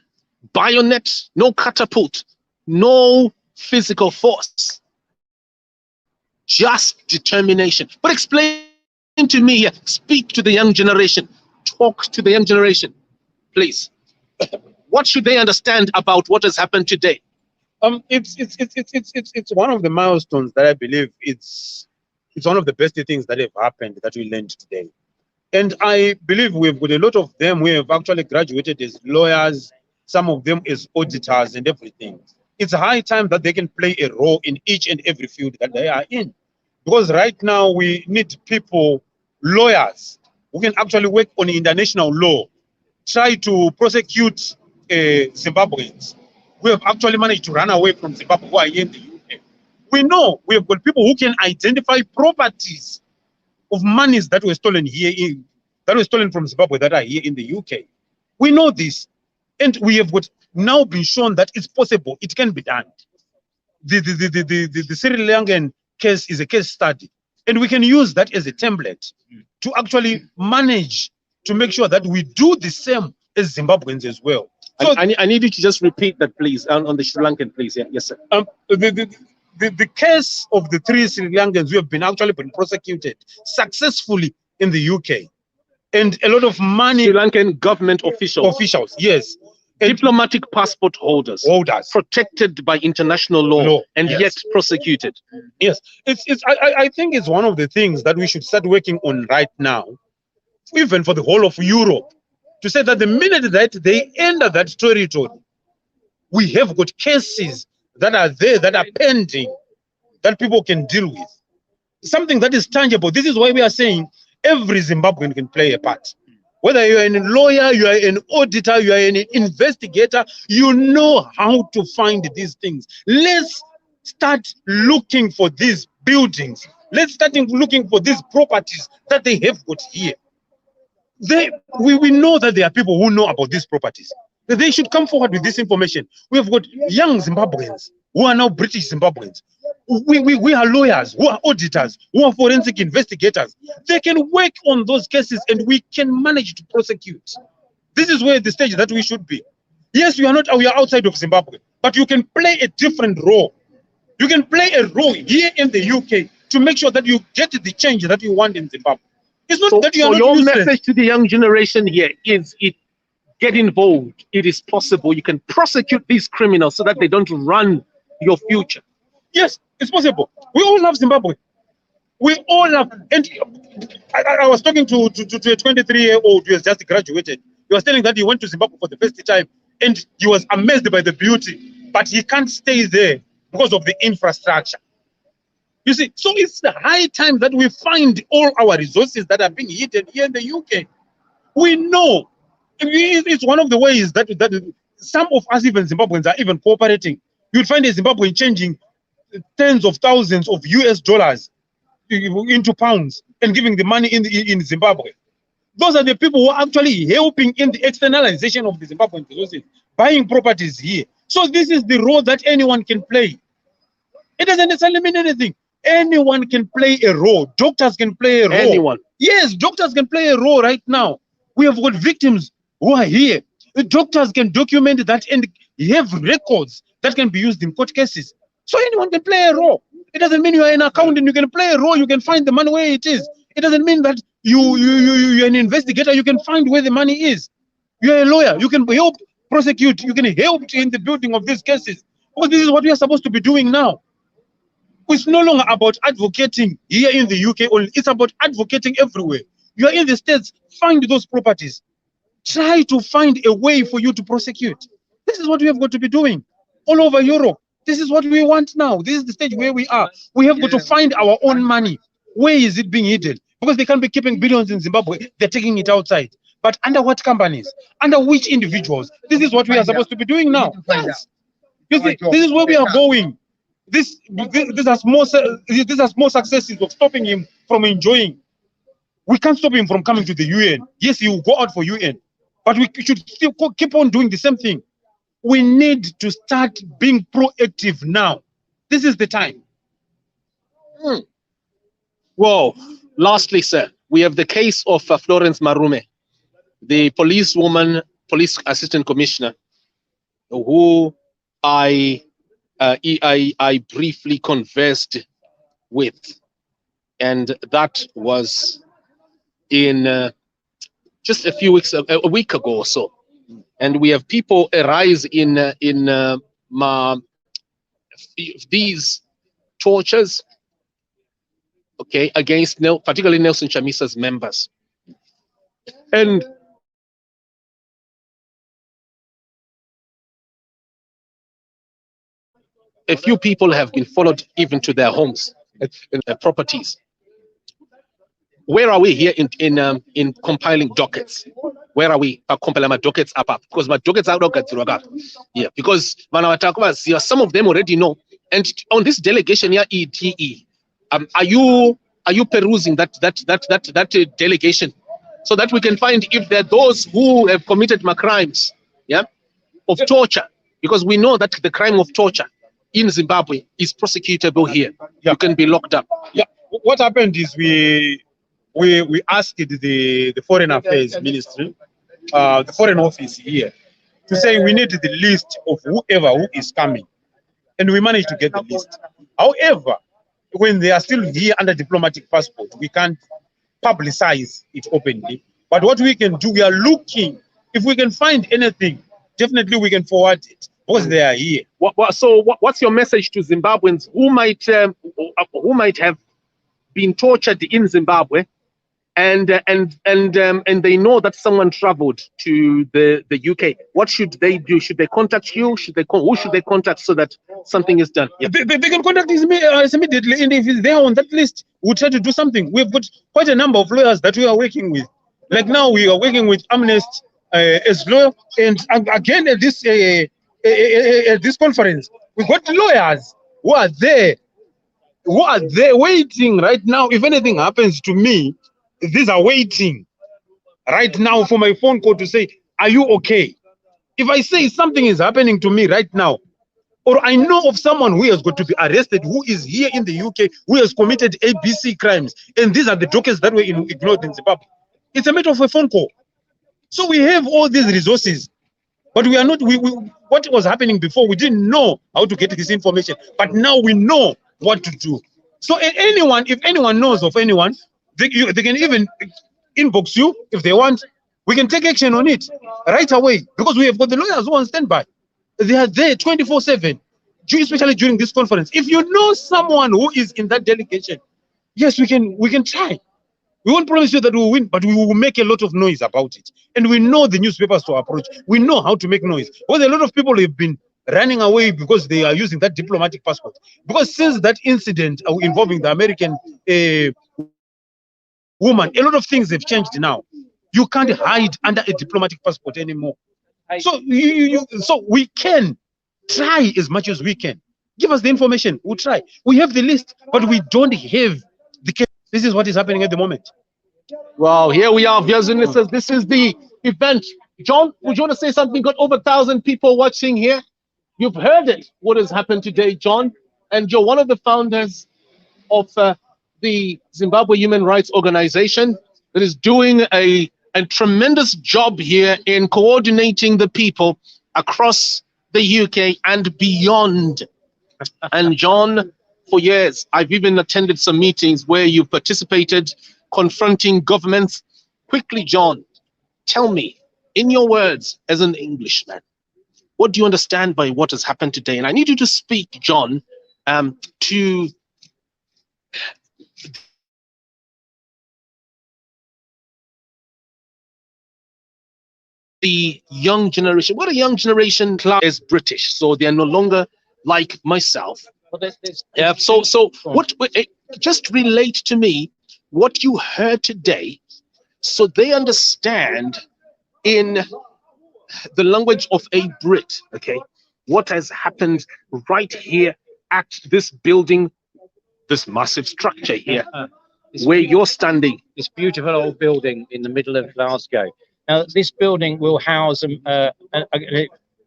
bayonet, no catapult, no physical force, just determination. But explain to me here, speak to the young generation, talk to the young generation, please. What should they understand about what has happened today? It's one of the milestones that I believe it's one of the best things that have happened that we learned today. And I believe we've got a lot of them who have actually graduated as lawyers, some of them as auditors and everything. It's high time that they can play a role in each and every field that they are in. Because right now we need people, lawyers, who can actually work on international law, try to prosecute Zimbabweans. We have actually managed to run away from Zimbabwe who are here in the UK. We know we have got people who can identify properties of monies that were stolen here, that were stolen from Zimbabwe that are here in the UK. We know this, and we have got now been shown that it's possible, it can be done. The Sri Lankan case is a case study, and we can use that as a template to actually manage to make sure that we do the same as Zimbabweans as well. So I need you to just repeat that, please, on the Sri Lankan, please. Yeah, yes, sir. The case of the 3 Sri Lankans who have been actually been prosecuted successfully in the UK, and a lot of money. Sri Lankan government officials, yes, and diplomatic passport holders, protected by international law, and yes, yet prosecuted. Yes, I think it's one of the things that we should start working on right now, even for the whole of Europe, to say that the minute that they enter that territory, we have got cases that are there, that are pending, that people can deal with. Something that is tangible. This is why we are saying every Zimbabwean can play a part. Whether you are a lawyer, you are an auditor, you are an investigator, you know how to find these things. Let's start looking for these buildings. Let's start looking for these properties that they have got here. We know that there are people who know about these properties. They should come forward with this information. We have got young Zimbabweans who are now British Zimbabweans. We are lawyers, who are auditors, who are forensic investigators. They can work on those cases and we can manage to prosecute. This is where the stage that we should be. Yes, we are outside of Zimbabwe, but you can play a different role. You can play a role here in the UK to make sure that you get the change that you want in Zimbabwe. It's not that you are not your useless. Message to the young generation here is get involved. It is possible. You can prosecute these criminals so that they don't run your future. Yes, it's possible. We all love Zimbabwe. We all love, and I was talking to a 23-year-old who has just graduated. He was telling that he went to Zimbabwe for the first time and he was amazed by the beauty, but he can't stay there because of the infrastructure. You see, so it's the high time that we find all our resources that are being hidden here in the UK. We know it's one of the ways that some of us, even Zimbabweans, are even cooperating. You'll find a Zimbabwean changing tens of thousands of US dollars into pounds and giving the money in Zimbabwe. Those are the people who are actually helping in the externalization of the Zimbabwean resources, buying properties here. So this is the role that anyone can play. It doesn't necessarily mean anything. Anyone can play a role. Doctors can play a role. Anyone. Yes, doctors can play a role right now. We have got victims who are here. The doctors can document that and have records that can be used in court cases. So anyone can play a role. It doesn't mean you are an accountant, you can play a role, you can find the money where it is. It doesn't mean that you're an investigator, you can find where the money is. You're a lawyer, you can help prosecute, you can help in the building of these cases. Because this is what we are supposed to be doing now. It's no longer about advocating here in the UK only, it's about advocating everywhere. You're in the States, find those properties. Try to find a way for you to prosecute. This is what we have got to be doing all over Europe. This is what we want now. This is the stage where we are. We have got to find our own money. Where is it being hidden? Because they can't be keeping billions in Zimbabwe. They're taking it outside. But under what companies? Under which individuals? This is what we are supposed to be doing now. Yes. You see, this is where we are going. This has more successes of stopping him from enjoying. We can't stop him from coming to the UN. Yes, he will go out for UN, but we should still keep on doing the same thing. We need to start being proactive now. This is the time. Well, lastly, sir, we have the case of Florence Marume, the police assistant commissioner, who I briefly conversed with, and that was in just a few weeks, a week ago or so. And we have people arise in these tortures, okay, against particularly Nelson Chamisa's members. And a few people have been followed even to their homes, in their properties. Where are we here in compiling dockets? Where are we compiling my dockets up? Because my dockets are dockets. Yeah, because some of them already know. And on this delegation here, ETE, are you perusing that delegation so that we can find if there are those who have committed crimes, yeah, of torture? Because we know that the crime of torture in Zimbabwe is prosecutable here. Yeah. You can be locked up. Yeah. What happened is we asked the Foreign Affairs Ministry, the Foreign Office here, to say we need the list of whoever who is coming, and we managed to get the list. However, when they are still here under diplomatic passport, we can't publicize it openly. But what we can do, we are looking if we can find anything. Definitely, we can forward it because they are here. What's your message to Zimbabweans who might have been tortured in Zimbabwe, and they know that someone traveled to the UK? What should they do? Should they contact you? Who should they contact so that something is done? Yeah. They can contact us immediately, and if it's there on that list, we'll try to do something. We've got quite a number of lawyers that we are working with. Like now, we are working with Amnesty as lawyer, and again at this conference, we got lawyers who are there waiting right now. If anything happens to me, these are waiting right now for my phone call to say, are you okay? If I say something is happening to me right now, or I know of someone who has got to be arrested, who is here in the UK, who has committed ABC crimes, and these are the dockets that were ignored in Zimbabwe, it's a matter of a phone call. So we have all these resources, but we are not, what was happening before, we didn't know how to get this information, but now we know what to do. So anyone, if anyone knows of anyone, they can even inbox you if they want. We can take action on it right away because we have got the lawyers who are on standby. They are there 24/7, especially during this conference. If you know someone who is in that delegation, yes, we can try. We won't promise you that we will win, but we will make a lot of noise about it. And we know the newspapers to approach. We know how to make noise. Because a lot of people have been running away because they are using that diplomatic passport. Because since that incident involving the American woman, a lot of things have changed now. You can't hide under a diplomatic passport anymore. So so we can try as much as we can. Give us the information. We'll try. We have the list, but we don't have the case. This is what is happening at the moment. Well, here we are, viewers and listeners. This is the event. John, would you want to say something? Got over 1,000 people watching here. You've heard it, what has happened today, John. And you're one of the founders of the Zimbabwe Human Rights Organization that is doing a tremendous job here in coordinating the people across the UK and beyond. And John, for years, I've even attended some meetings where you participated, confronting governments. Quickly, John, tell me, in your words, as an Englishman, what do you understand by what has happened today? And I need you to speak, John, to the young generation. What a young generation is British, so they are no longer like myself. Yeah. So what? Just relate to me what you heard today So they understand in the language of a Brit, okay, what has happened right here at this building, this massive structure here, where you're standing. This beautiful old building in the middle of Glasgow. Now, this building will house a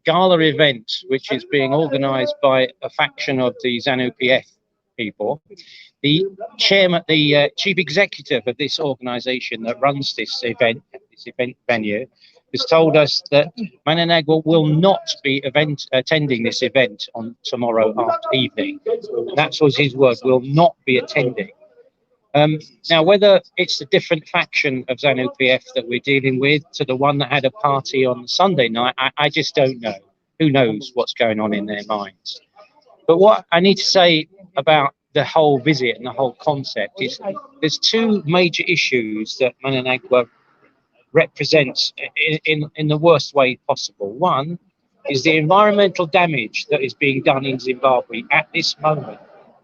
gala event, which is being organised by a faction of the Zanu PF people. The chairman, the chief executive of this organisation that runs this event venue, has told us that Mnangagwa will not be attending this event on tomorrow evening. That was his word, will not be attending. Now, whether it's a different faction of Zanu PF that we're dealing with to the one that had a party on Sunday night, I just don't know. Who knows what's going on in their minds? But what I need to say about the whole visit and the whole concept is there's two major issues that Mnangagwa represents in the worst way possible. One is the environmental damage that is being done in Zimbabwe at this moment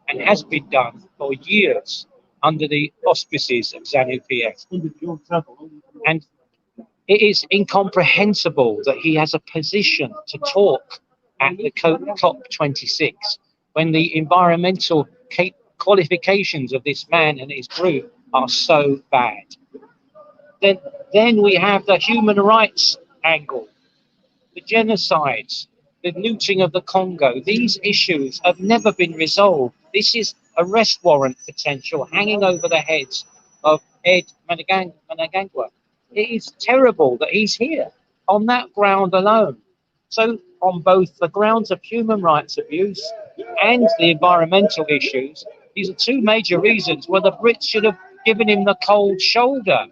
and has been done for years under the auspices of Zanu PF. And it is incomprehensible that he has a position to talk at the COP26 when the environmental qualifications of this man and his group are so bad. Then we have the human rights angle, the genocides, the looting of the Congo. These issues have never been resolved. This is arrest warrant potential hanging over the heads of Ed Mnangagwa. It is terrible that he's here on that ground alone. So on both the grounds of human rights abuse and the environmental issues, these are two major reasons why the Brits should have given him the cold shoulder.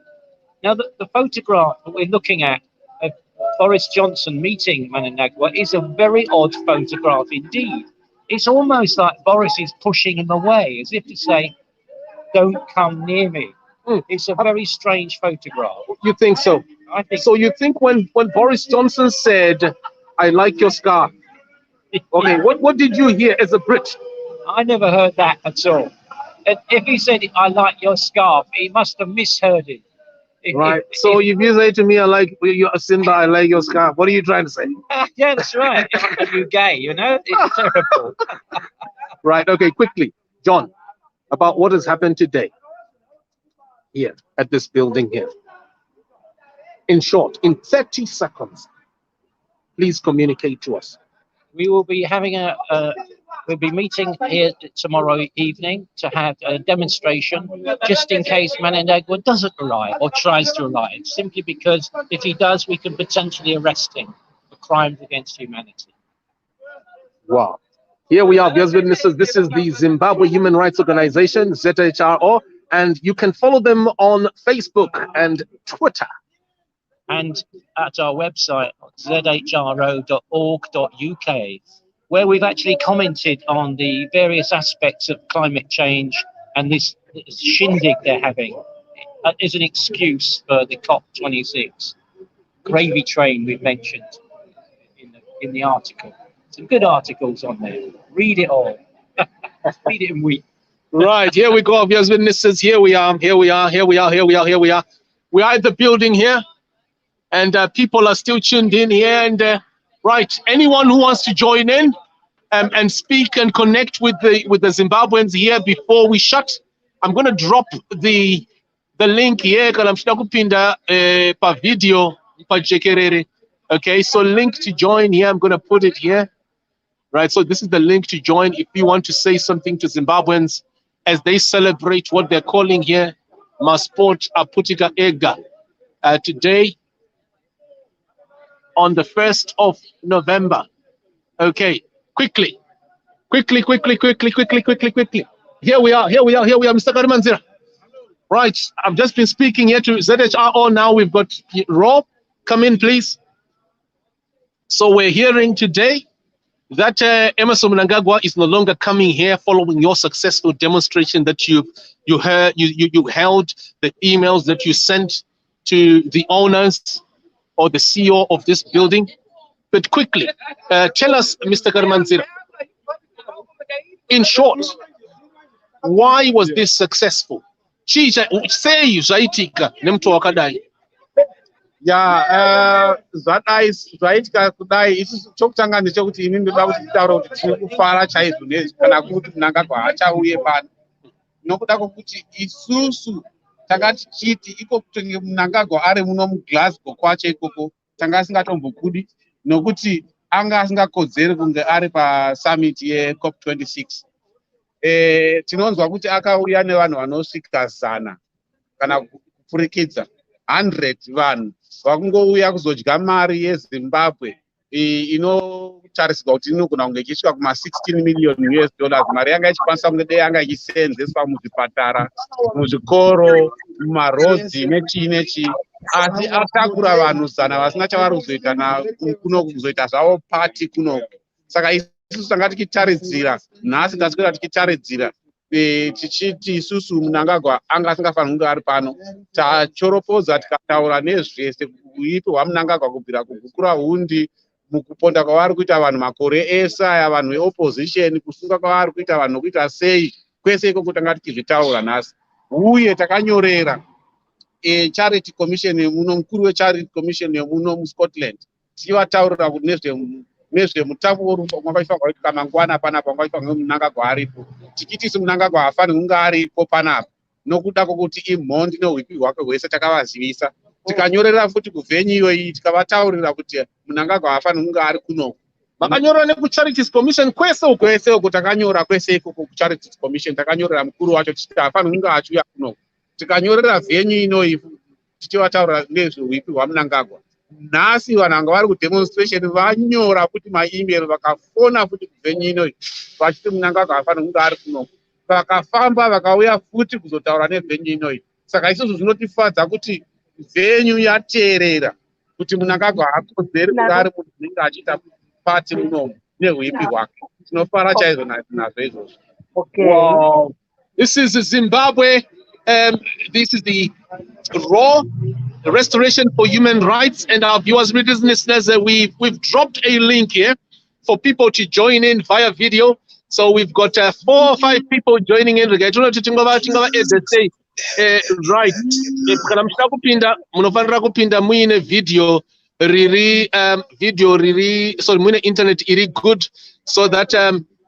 Now, the photograph that we're looking at of Boris Johnson meeting Mnangagwa is a very odd photograph indeed. It's almost like Boris is pushing him away, as if to say, don't come near me. It's a very strange photograph. You think so? I think so. You think when Boris Johnson said, "I like your scarf," okay, what did you hear as a Brit? I never heard that at all. And if he said, "I like your scarf," he must have misheard it. Right. So if you say to me, "I like your Simba, I like your scarf," what are you trying to say? Yeah, that's right. Are you gay? You know, it's terrible. Right. Okay. Quickly, John, about what has happened today here at this building here. In short, in 30 seconds, please communicate to us. We will be having we'll be meeting here tomorrow evening to have a demonstration just in case Mnangagwa doesn't arrive or tries to arrive, simply because if he does, we can potentially arrest him for crimes against humanity. Wow. Here we are, viewers, witnesses. This is the Zimbabwe Human Rights Organization, ZHRO, and you can follow them on Facebook and Twitter. And at our website, zhro.org.uk, where we've actually commented on the various aspects of climate change and this shindig they're having is an excuse for the COP26 gravy train we've mentioned in the article. Some good articles on there. Read it all. Read it and weep. Right, here we go, viewers, witnesses. Here we are. We are at the building here, and people are still tuned in here. And right, anyone who wants to join in and speak and connect with the Zimbabweans here before we shut, I'm going to drop the link here. Pa video pa jekerere. Okay, so link to join here. I'm going to put it here. Right, so this is the link to join if you want to say something to Zimbabweans as they celebrate what they're calling here Masport Aputika Ega today on the 1st of November. Okay, quickly. Here we are, Mr. Karimanzira. Right, I've just been speaking here to ZHRO. Now we've got Rob. Come in, please. So we're hearing today that Emerson Mnangagwa is no longer coming here following your successful demonstration that you held, the emails that you sent to the owners or the CEO of this building. But quickly, tell us, Mr. Karimanzira, in short, why was this successful? chii sei zvaitika nemuto wakadai? Ya zvadai zvaitika kudai isusu chokutanga ndechekuti ini ndoda kuti titaure kuti tiri kufara chaizvo kana kuti Mnangagwa achauye pano, nokuda kwokuti isusu tanga tichiti iko kutonge Mnangagwa ari muno muGlasgow kwacho ikoko tanga asingatombokudi, nokuti anga asingakodzeri kunge ari pasummit yeCOP26. Tinonzwa kuti akauya nevanhu vanosvika 100 kana kupfurikidza 100 vanhu vakungouya kuzodya mari yeZimbabwe inotarisirwa kuti inogona kunge ichisvika kuma$16 million. Mari yanga ichikwanisa kunge dei yanga ichiseenzeswa muzvipatara, muzvikoro, mumarodhi nechii nechii, asi atakura vanhu 100 vasina chavari kuzoita kuno kuzoita zvavo pati kunoku. Saka isusu tanga tichitaridzira nhasi, taswera tichitaridzira tichiti isusu Mnangagwa anga asingafaniri kunge ari pano. Tachoropodza tikataura nezvese uipi hwaMnangagwa kubvira kugukura hundi, mukuponda kwavari kuita vanhu makore ese aya, vanhu veopposition, kusunga kwavari kuita vanhu nokuita sei, kwese ikoko tanga tichizvitaura nhasi. Uye takanyorera charity commission yemuno, mukuru wecharity commission yemuno muScotland, tichivataurira kuti nezvemutambo worumba mwakaifwa kuti kamangwana panapa mwakaifwa Mnangagwa aripo, tichiti isu Mnangagwa hafaniri kunge aripo panapa nokuda kwokuti imhondi neuipi hwake hwese takavazivisa. Tikanyorera futi kuvhenyu iyoyi tikavataurira kuti Mnangagwa hafaniri kunge ari kunoku. Makanyorera nekuCharities Commission kwese uko takanyora, kwese ikoko kuCharities Commission takanyorera mukuru wacho tichiti hafaniri kunge achiuya kunoku. Tikanyorera vhenyu inoyi tichivataurira nezveuipi hwaMnangagwa. Nhasi vanhu vanga vari kudemonstration vanyora futi maemail, vakafona futi kuvhenyu inoyi vachiti Mnangagwa hafaniri kunge ari kunoku, vakafamba vakauya futi kuzotaura nevhenyu inoyi. Saka isusu zvinotifadza kuti vhenyu yateerera kuti Mnangagwa hakodzeri kunge ari munhu unenge achiita pati munomu neuipi hwake. Tinofara chaizvo nazvo izvozvo. Wow. This is Zimbabwe. This is the raw restoration for human rights, and our viewers, readers, and listeners, we've dropped a link here for people to join in via video. So we've got 4 or 5 people joining in. Right. Kana muchida kupinda munofanira kupinda muine video riri sorry muine internet iri good, so that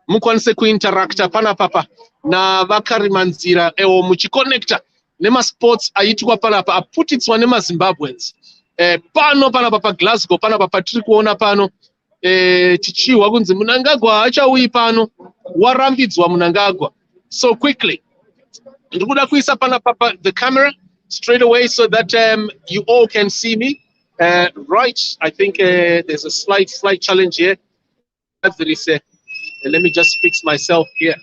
mukwanise kuinteracta panapa na vakarimanzira ewo muchiconnecta nemasports aitwa panapa aputitswa nemaZimbabweans pano panapa paGlasgow panapa patiri kuona pano tichihwa kunzi Mnangagwa achauyi pano, warambidzwa Mnangagwa. So quickly ndikuda kuisa panapa the camera straight away so that you all can see me. Right, I think there's a slight challenge here. There is let me just fix myself here.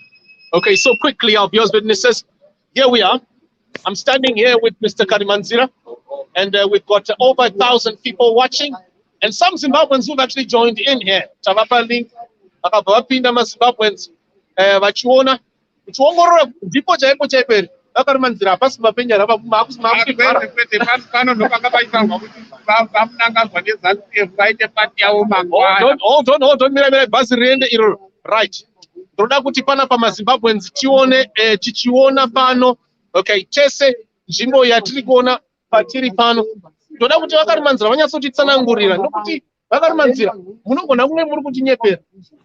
Okay, so quickly, our viewers, witnesses, here we are. I'm standing here with Mr. Karimanzira, and we've got over 1,000 people watching, and some Zimbabweans who've actually joined in here. Tavapa link, akavapinda maZimbabweans, vachiona, kuchiongorora ndipo chaipo chaiperi. Karimanzira hapasi mapenya rapa makusipara. Pano ndopanga paisangwa kuti Mnangagwa neZanu vaite pati yavo mangwana. Hold on, mira bhazi riende iro. Right. Toda kuti panapa maZimbabweans tichiona pano. Okay, chese nzvimbo yatiri kuona patiri pano. Toda kuti Vakarimanzira vanyatsotitsanangurira nokuti Vakarimanzira munogona kunge muri kutinyepera.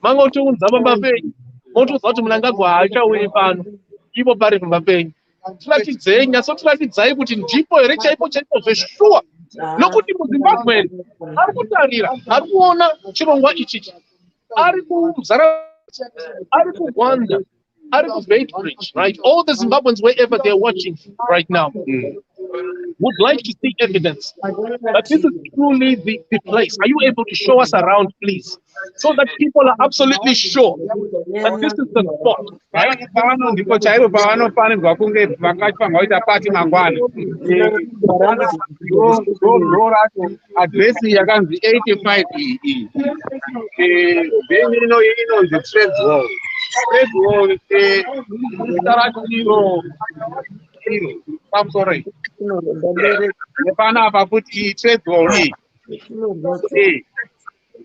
Manga utiunza pambapenyu. Motiudza kuti Mnangagwa haachauyi pano. Ivo pari pambapenyu. Tiratidzei, nyatsotiratidzai kuti ndipo here chaipo zveshuwa. Nokuti muZimbabwe ari kutarira, ari kuona chirongwa ichichi. Ari kuzara, ari kuGwanda, ari kuBeitbridge, right? All the Zimbabweans, wherever they're watching right now, would like to see evidence that this is truly the place. Are you able to show us around, please? So that people are absolutely sure that this is the spot. Pano ndipo chaipo pavanofanirwa kunge vakafanirwa kuita pati mangwana. Adresi yakanzi 85 iyi. Venue inonzi Trades Hall. Trades Hall Taratiro pamusoro. Panapa kuti Trades Hall iyi.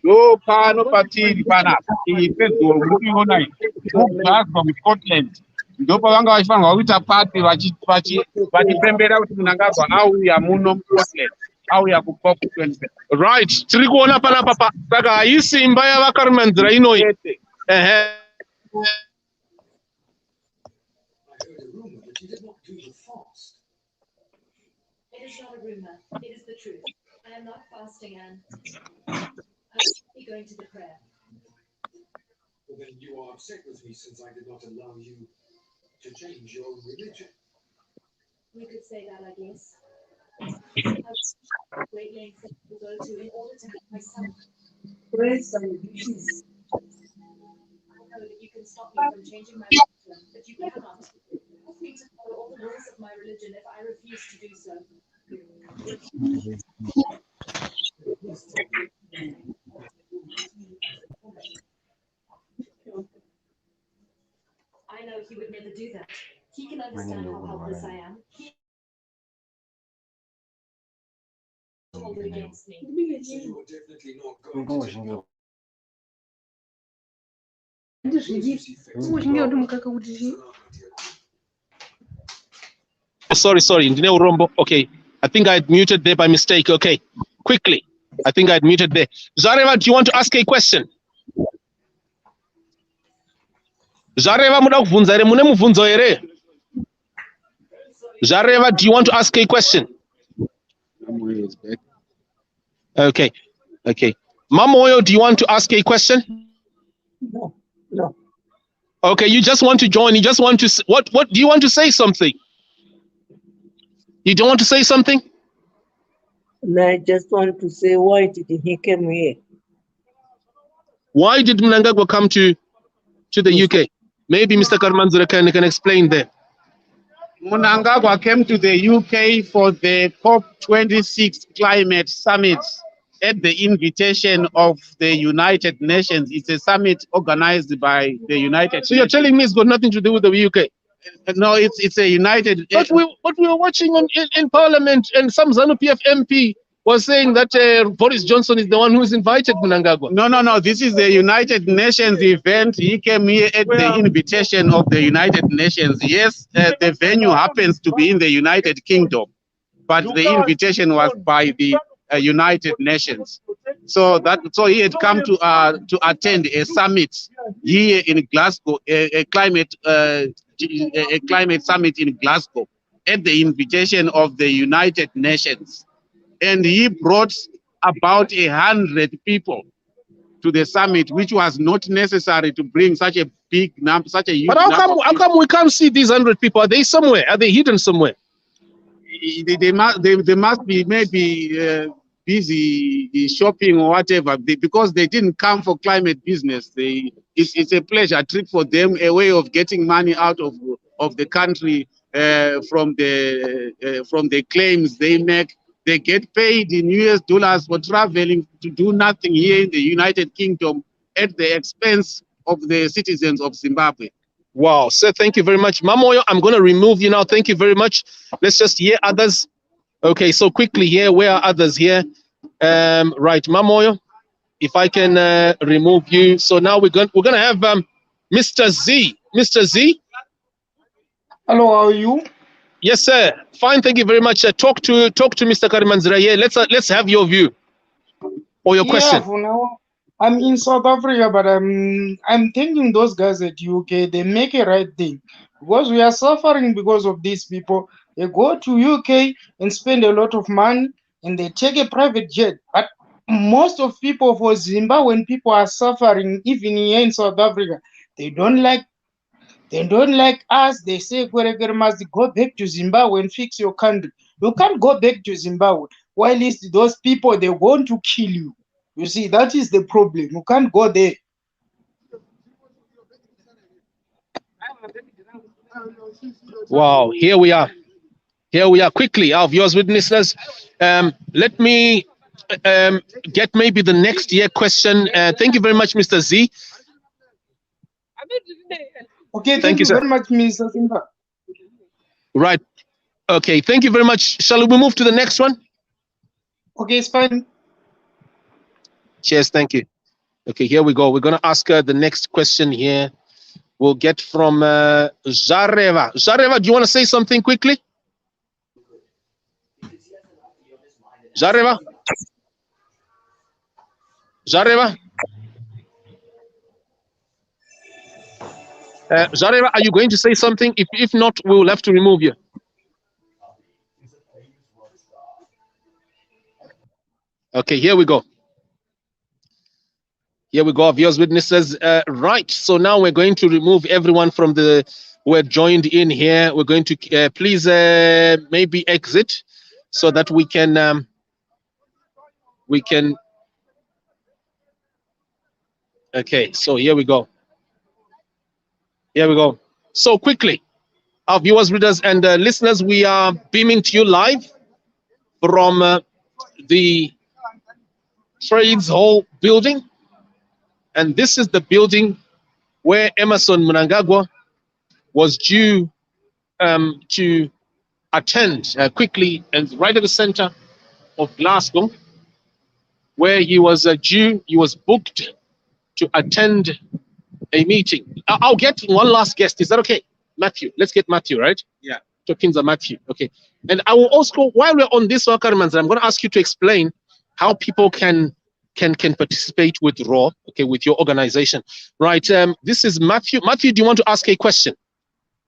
Do pano patiri panapa. Trades Hall muriona iyi. Muglasgow muScotland. ndopa vanga vachifanirwa kuita pati vachipembera kuti Mnangagwa auya muno muPortland, auya kuCOP 27. Right, tiri kuona panapa saka haisi imba yavakarimanzira inoi. Ehe. It is not a rumor, it is the truth. I am not fasting, and I will be going to the prayer. Well, then you are upset with me since I did not allow you to change your religion. You could say that, I guess. I great lengths that you go to in order to help my son. I know that you can stop me from changing my religion, but you cannot force me to follow all the rules of my religion if I refuse to do so. I know he would never do that. He can understand how helpless I am. He hold it against me. So you are definitely not going to Sorry, Ndine Urombo. Okay, I think I had muted there by mistake. Okay, quickly. I think I had muted there. Zareva, do you want to ask a question? Zareva, muda kuvunza ere, mune muvunzo ere. Zareva, do you want to ask a question? Okay. Mamoyo, do you want to ask a question? No. Okay, you just want to join. You just want to. What do you want to say something? You don't want to say something? No, I just want to say, why did he come here? Why did Mnangagwa come to the UK? Maybe Mr. Karmanzura can explain there. Mnangagwa came to the UK for the COP26 climate summit at the invitation of the United Nations. It's a summit organized by the United So you're telling me it's got nothing to do with the UK? No, it's a United. But we were watching in Parliament, and some Zanu PF MP was saying that Boris Johnson is the one who is invited Mnangagwa. No. This is the United Nations event. He came here at the invitation of the United Nations. Yes, the venue happens to be in the United Kingdom, but the invitation was by the United Nations. So he had come to attend a summit here in Glasgow, a climate summit in Glasgow at the invitation of the United Nations. And he brought about 100 people to the summit, which was not necessary to bring such a big number, such a huge number. But how come we can't see these 100 people? Are they somewhere? Are they hidden somewhere? They must be maybe busy shopping or whatever, because they didn't come for climate business. It's a pleasure trip for them, a way of getting money out of the country from the claims they make. They get paid in US dollars for traveling to do nothing here in the United Kingdom at the expense of the citizens of Zimbabwe. Wow, sir, thank you very much. Mamoyo, I'm going to remove you now. Thank you very much. Let's just hear others. Okay, so quickly here, where are others here? Right, Mamoyo, if I can remove you. So now we're going to have Mr. Z. Mr. Z? Hello, how are you? Yes, sir. Fine, thank you very much. Talk to Mr. Karimanzira here. Let's have your view or your question. For now, I'm in South Africa, but I'm thinking those guys at UK, they make a right thing, because we are suffering because of these people. They go to UK and spend a lot of money, and they take a private jet. But most of people for Zimbabwe, when people are suffering, even here in South Africa, they don't like us. They say, Kwerekere must go back to Zimbabwe and fix your country. You can't go back to Zimbabwe. While those people, they want to kill you. You see, that is the problem. You can't go there. Wow, here we are. Quickly, our viewers, witnesses. Let me get maybe the next year question. Thank you very much, Mr. Z. Okay, thank you very much, Mr. Simba. Right. Okay, thank you very much. Shall we move to the next one? Okay, it's fine. Cheers, thank you. Okay, here we go. We're going to ask the next question here. we'll get from Zareva. Zareva, do you want to say something quickly? Zareva? Zareva? Zareva, are you going to say something? If not, we will have to remove you. Okay, here we go. Here we go, viewers, witnesses. Right, so now we're going to remove everyone from the who are joined in here. We're going to please maybe exit so that we can okay, so here we go. Here we go. So quickly, our viewers, readers, and listeners, we are beaming to you live from the Trades Hall building. And this is the building where Emerson Mnangagwa was due to attend quickly, and right at the center of Glasgow, where he was booked to attend a meeting. I'll get one last guest. Is that okay? Matthew. Let's get Matthew, right? Yeah. Tokens are Matthew. Okay. And I will also, while we're on this, I'm going to ask you to explain how people can participate with RAW, okay, with your organization. Right. This is Matthew. Matthew, do you want to ask a question?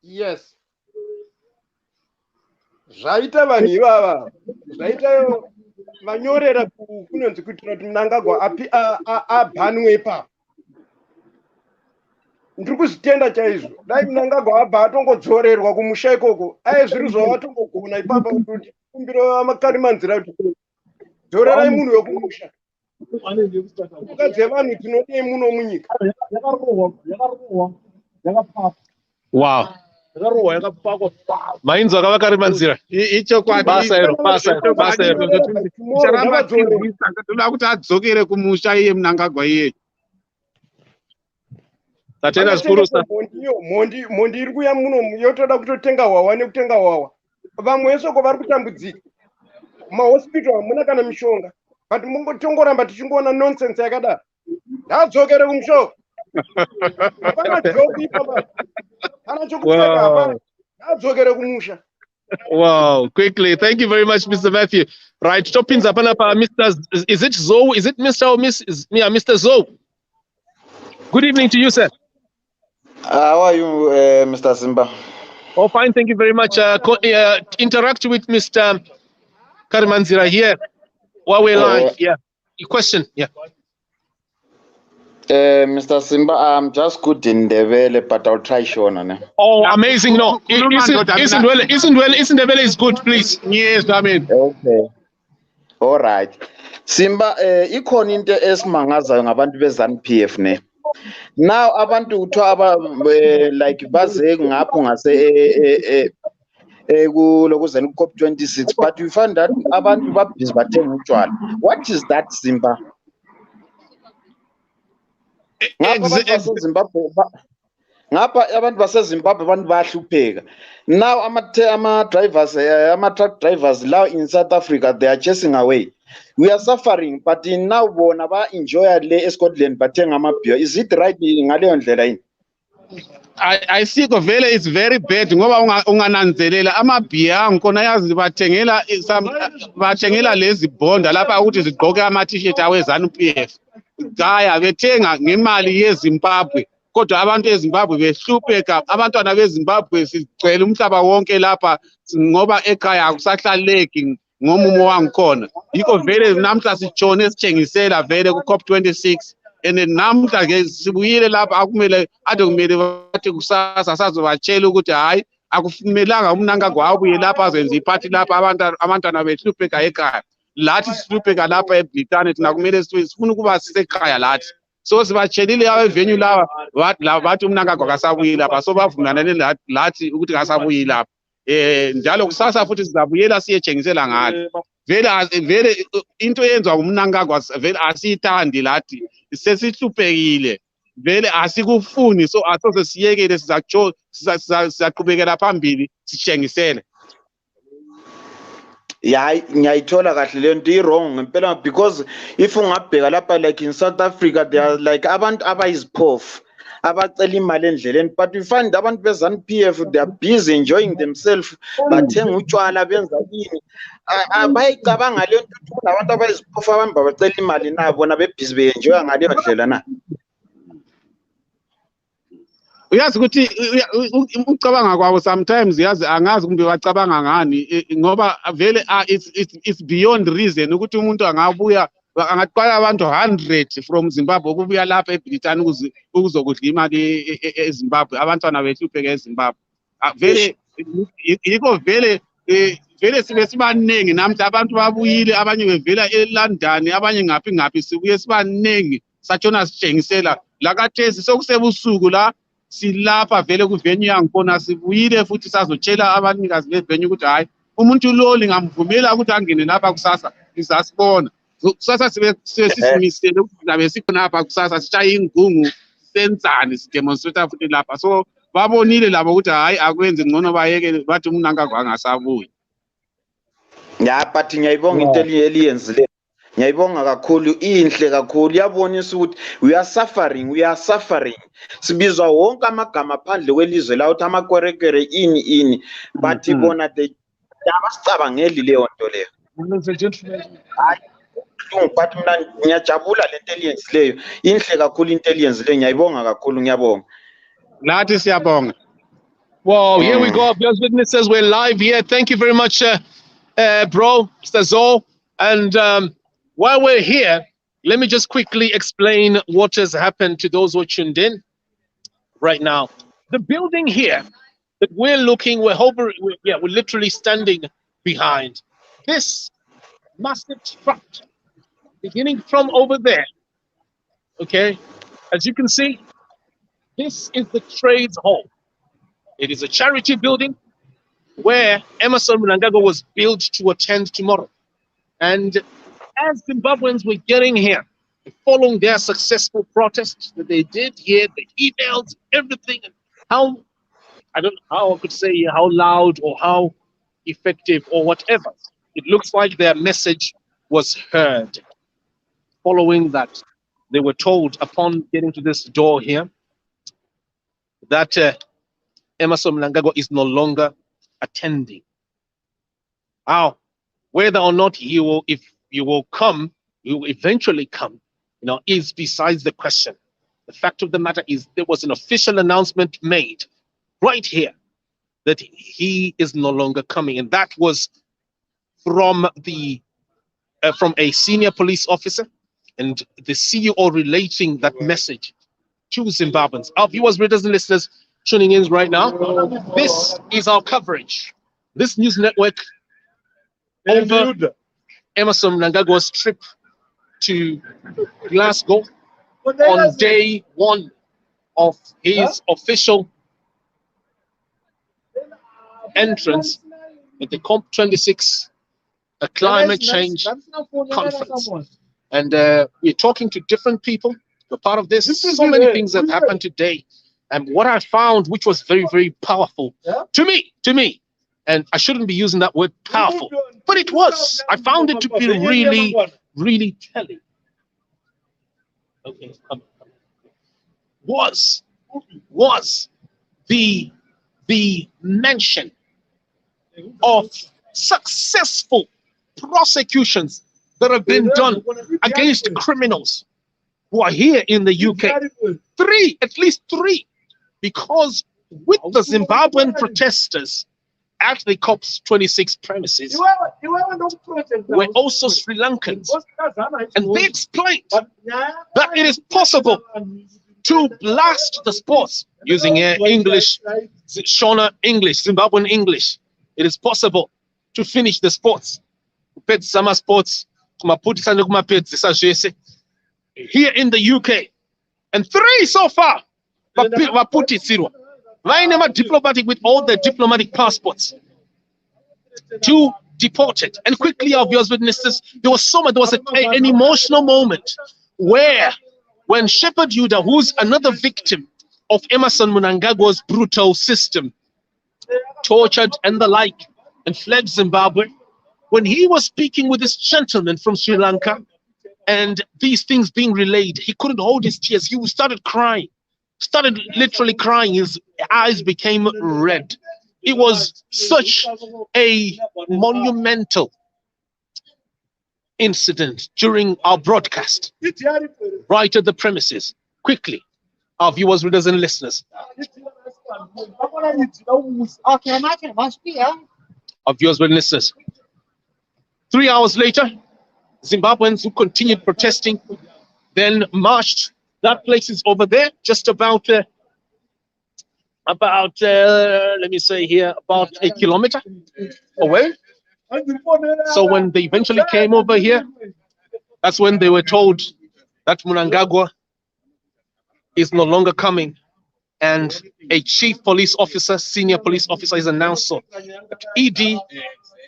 Yes. Zvaita vanhu ivava zvaita vanyorera kunonzi kuitira kuti Mnangagwa abhanwe ipapo. Ndiri kuzvitenda chaizvo. Dai Mnangagwa abva atongodzorerwa kumusha ikoko, zviri zvavatongogona ipapo kuti kumbiro amakarimanzira kuti dzorerai munhu wekumusha. Mhuka dzevanhu tinodei muno munyika. Wow. Mainzo akavakarimanzira. Icho kwadi toda kuti adzokere kumusha iye Mnangagwa iye. Tatenda zvikuru Mondi iri kuya muno yotoda kutotenga hwawa nekutenga hwawa. Vamwe vesoko vari kutambudzika. Mahospital hamuna kana mishonga. But tongoramba tichingoona nonsense yakadaro. Ngadzokere kumusha. Hapana joke ipapo. Wow, quickly. Thank you very much, Mr. Matthew. Right, Toppins upon Mr. Is it Zoe? Is it Mr. or Miss? Yeah, Mr. Zoe. Good evening to you, sir. How are you, Mr. Simba? Oh, fine. Thank you very much. Interact with Mr. Karimanzira here while we're live. Yeah. Your question. Yeah. Mr. Simba, I'm just good in the vele, but I'll try Shona. Oh, amazing! No, isn't well is good, please. Yes, I mean. Okay. All right. Simba, ikhona into esimangazayo ngabantu beZanu PF ne. Now abantu kuthiwa like baze ngapho ngase kulokuzeni COP26, but we found that abantu babhizi bathenga utshwala. What is that, Simba? Ngapha abantu baseZimbabwe abantu bayahlupheka. Now ama-truck drivers now in South Africa, they are chasing away. We are suffering, but now bona ba-enjoya le eScotland bathenga ama-beer. Is it right ngaleyo ndlela yini? I think vele it's very bad ngoba ungananzelela ama-beer ngkhona yazi bathengela lezi bonda lapha ukuthi zigqoke ama-t-shirt aweZanu PF. Gaya bethenga ngemali yeZimbabwe, kodwa abantu eZimbabwe behlupheka. Abantwana beZimbabwe sigcwele umhlaba wonke lapha ngoba ekhaya akusahlaleki ngomumo wangikhona. Yikho vele namhla sitshone sithengisela vele ku-COP26, and namhla ke sibuyile lapha akumele ade kumele bathi kusasa sazobatshela ukuthi hayi akufumelanga uMnangagwa abuye lapha azenza iphathi lapha abantwana behlupheka ekhaya. Lathi sihlupheka lapha eBritane thina kumele sifuna ukuba sisekhaya lathi. So sibatshelile abevenue laba bathi uMnangagwa kasabuyi lapha, so bavumelane lathi ukuthi kasabuyi lapha. Njalo kusasa futhi sizabuyela siyetshengisela ngalo. Vele into yenziwa uMnangagwa vele asiyithandi lathi. Sesihluphekile. Vele asikufuni, so asoze siyekele sizaqhubekela phambili sitshengisele. Yeah, ngiyayithola kahle le nto wrong ngempela, because if ungabheka lapha like in South Africa, they are like abantu abayiziphofu abacela imali endleleni, but we find abantu be-ZANU PF they are busy enjoying themselves, bathenga utshwala benza yini. Bayicabanga leyo nto ukuthi kunabantu abayiziphofu abahamba bacela imali na bona bebhizi be-enjoya ngaleyo ndlela na. Uyazi ukuthi ucabanga kwabo sometimes yazi angazi kumbe bacabanga ngani ngoba vele it's beyond reason ukuthi umuntu angabuya angaqala abantu 100 from Zimbabwe ukubuya lapha eBritain ukuzokudla imali eZimbabwe, abantwana behlupheke eZimbabwe. Vele yiko vele vele sibe sibaningi namhla abantu babuyile, abanye bevela eLondon, abanye ngaphi sibuye sibaningi satshona sitshengisela la kathesi sokusebusuku la silapha vele kuvenue yangikhona, sibuyile futhi sazotshela abanikazi bevenue ukuthi hayi umuntu lo lingamvumela ukuthi angene lapha kusasa sizasibona. Kusasa sibe sisimisele ukuthi nabe sikhona lapha kusasa sitshaye ingungu senzani sidemonstrate futhi lapha. So babonile labo ukuthi hayi akwenze ngcono bayeke bathi Mnangagwa angasabuyi. Ya but ngiyayibonga into eliyenzile. Ngiyayibonga kakhulu, inhle kakhulu, yabonisa ukuthi we are suffering. Sibizwa wonke amagama phandle kwelizwe la uthi amakwerekere ini but bona abasicabangeli leyo nto leyo. But mina ngiyajabula lento eliyenzileyo, inhle kakhulu into eliyenzileyo, ngiyayibonga kakhulu, ngiyabonga. Nathi siyabonga. Wow, here we go. Viewers, witnesses, we're live here. Thank you very much, bro, Mr. Zo. And while we're here, let me just quickly explain what has happened to those who are tuned in right now. The building here that we're looking, we're literally standing behind. This massive structure, beginning from over there, okay? As you can see, this is the Trades Hall. It is a charity building where Emmerson Mnangagwa was built to attend tomorrow. And as Zimbabweans were getting here, following their successful protests that they did here, the emails, everything, how, I don't know how I could say how loud or how effective or whatever, it looks like their message was heard. Following that, they were told upon getting to this door here that Emmerson Mnangagwa is no longer attending. Now, whether or not he will, if you will come, you will eventually come, is besides the question. The fact of the matter is there was an official announcement made right here that he is no longer coming, and that was from a senior police officer and the CEO relating that message to Zimbabweans. Our viewers, readers, and listeners tuning in right now, this is our coverage. This news network over Emmerson Mnangagwa's trip to Glasgow on day one of his official entrance at the COP26 climate change conference. And we're talking to different people. We're part of this. So many things that happened today. And what I found, which was very, very powerful to me, and I shouldn't be using that word powerful, but it was. I found it to be really, really telling. Okay, was the mention of successful prosecutions that have been done against criminals who are here in the UK. At least three, because with the Zimbabwean protesters at the COP26 premises were also Sri Lankans. And they explained that it is possible to blast the sports using English, Shona English, Zimbabwean English. It is possible to finish the sports. Summer sports here in the UK. And three so far, diplomatic with all their diplomatic passports, two deported. And quickly, our viewers, witnesses, there was an emotional moment where when Shepherd Yuda, who's another victim of Emmerson Mnangagwa's brutal system, tortured and the like, and fled Zimbabwe, when he was speaking with this gentleman from Sri Lanka, and these things being relayed, he couldn't hold his tears. He started crying. started literally crying. His eyes became red. It was such a monumental incident during our broadcast, right at the premises. Quickly, our viewers, readers, and listeners. Our viewers and listeners. 3 hours later, Zimbabweans who continued protesting then marched. That place is over there, just about let me say here, about 1 kilometer away. So when they eventually came over here, that's when they were told that Mnangagwa is no longer coming, and a chief police officer, senior police officer, is announced so that ED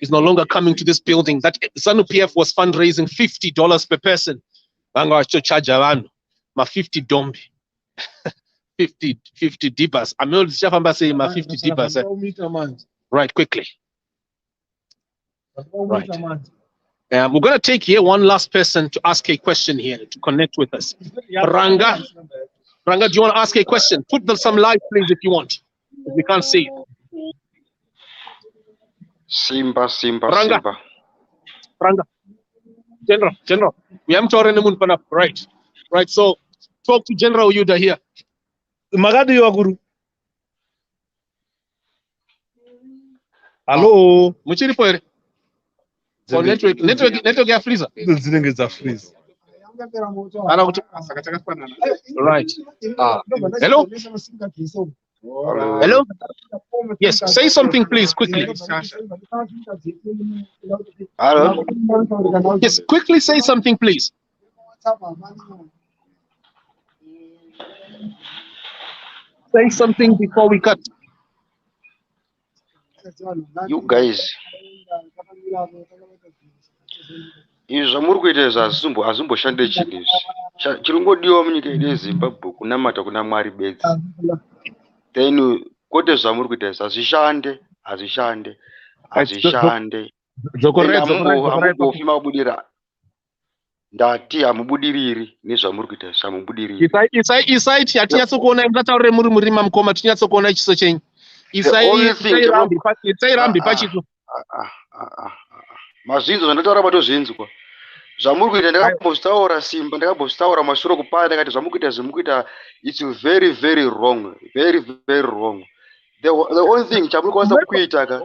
is no longer coming to this building. That Zanu PF was fundraising $50 per person. Ma 50 dombi. 50 dibas. I'm not saying ma 50 dibas. Right, quickly. Right. We're going to take here one last person to ask a question here, to connect with us. Ranga, do you want to ask a question? Put some light, please, if you want. If we can't see it. Simba. Ranga. General. We haven't already the moon. Right. So talk to General Yuda here. Magadi Yaguru. Hello. Muchiri poere. So network ya freezer. It's a freeze. Right. Hello. Hello. Yes. Say something, please, quickly. Hello. Yes. Quickly say something, please. Say something before we cut. You guys. Izvo muri kuita hazvimboshande chinhu izvi. Chirongodiwa munyika yedu yeZimbabwe kunamata kuna Mwari bedzi. Then kwete zvamuri kuita izvi hazvishande. Hamubofi mabudira. Ndati hamubudiriri nezvamuri kuita zvamubudiriri. Isaiti hatinyatsokuona mukataurire muri murima mukoma tinyatsokuona chiso chenyu. Isairambi pachiso. Mazvinzo zvandataura matozvinzwa. Zvamuri kuita ndakambozvitaura Simba, ndakambozvitaura mashure kupaya ndakati zvamuri kuita it's very very wrong. Very very wrong. The only thing chamuri kwanisa kuita ka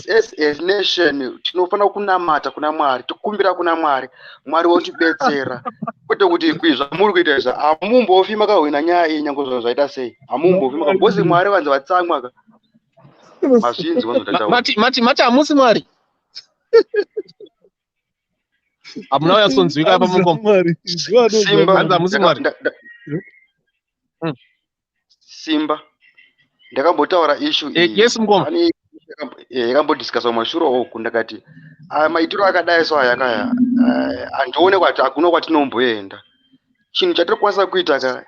as nation tinofanira kunamata kuna Mwari, tikumbira kuna Mwari, Mwari otibetsera. Kwete kuti zvamuri kuita izvi hamumbofi makahwina nyaya iyi nyange zvaita sei. Hamumbofi makambozi Mwari vanzi vatsamwa ka. Mazvinzi vanzotataura. Mati hamusi Mwari. Hamuna yatsonzwika apa mukoma. Simba. Ndakambotaura issue iyi. Yes mukoma. Yakambodiscusswa mashure oku ndakati maitiro akadai so ayakaya andione kwati akuna kwatinomboenda. Chinhu chatiri kwanisa kuita ka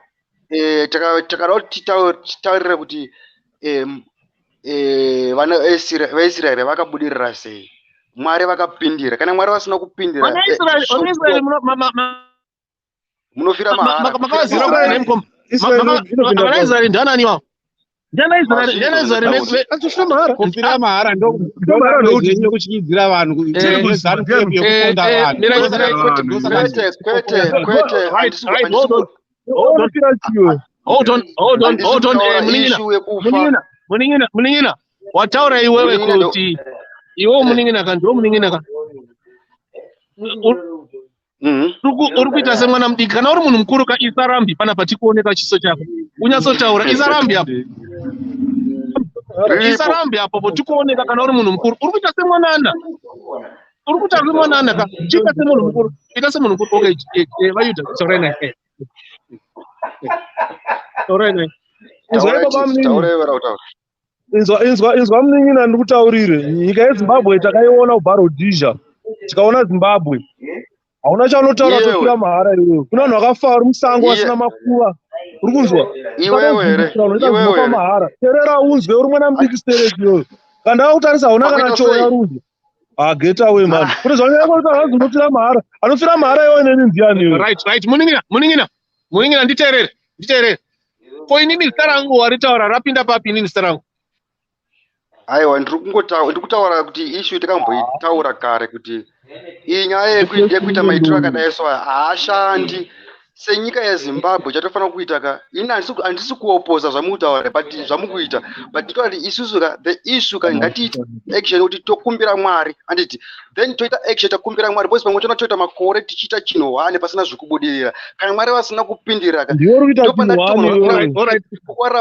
takada kuti titaurire kuti vana veIsraeri vakabudirira sei. Mwari vakapindira. Kana Mwari vasina kupindira munofira mahara. Israeli ndanani wao? Ndana Israeli atufira mahara. Kufira mahara ndo ndozvinyo kuchidzira vanhu kuti Zanu PF yekuponda vanhu. Hold on. Muningina. Wataura iwewe kuti iwo muningina ka ndo muningina ka. Uri kuita semwana mudiki kana uri munhu mukuru ka isarambi pana patikuoneka chiso chako. Unyatsotaura isarambi hapo. Isarambi hapo potikuoneka kana uri munhu mukuru. Uri kuita semwanana. Uri kuita semwanana ka. Chika semunhu mukuru. Ita semunhu mukuru. Okay, vayuta sorena. Sorena. Inzwa muningina ndikutaurire. Nyika yeZimbabwe takaiona uBharodhisha. Tikaona Zimbabwe. Hauna chanotaura tofira mahara iwewe. Kuna vanhu vakafa vari musango vasina makuva. Uri kunzwa? Iwewe. Mahara. Terera unzwe uri mwana mudiki stereki iwewe. Kana ndakutarisa hauna kana choya runzi. Get away man. Kune zvanyanya kuti hazi unofira mahara. Anofira mahara iwewe neni ndiani iwewe. Right. Muningina nditeerere. Ko inini zita rangu waritaura rapinda papi inini zita rangu? Aiwa, ndiri kutaura kuti issue takamboitaura kare kuti iyi nyaya yekuita maitiro akadai so haashandi. Senyika yeZimbabwe chatofana kuita ka ini handisi kuoposa zvamutaura but zvamukuita but nditoati isusu ka the issue ka ngatiite action kuti tokumbira Mwari handiti then toita action takumbira Mwari because pamwe toita makore tichiita chinhu hwane pasina zvikubudirira kana Mwari vasina kupindira ka topanda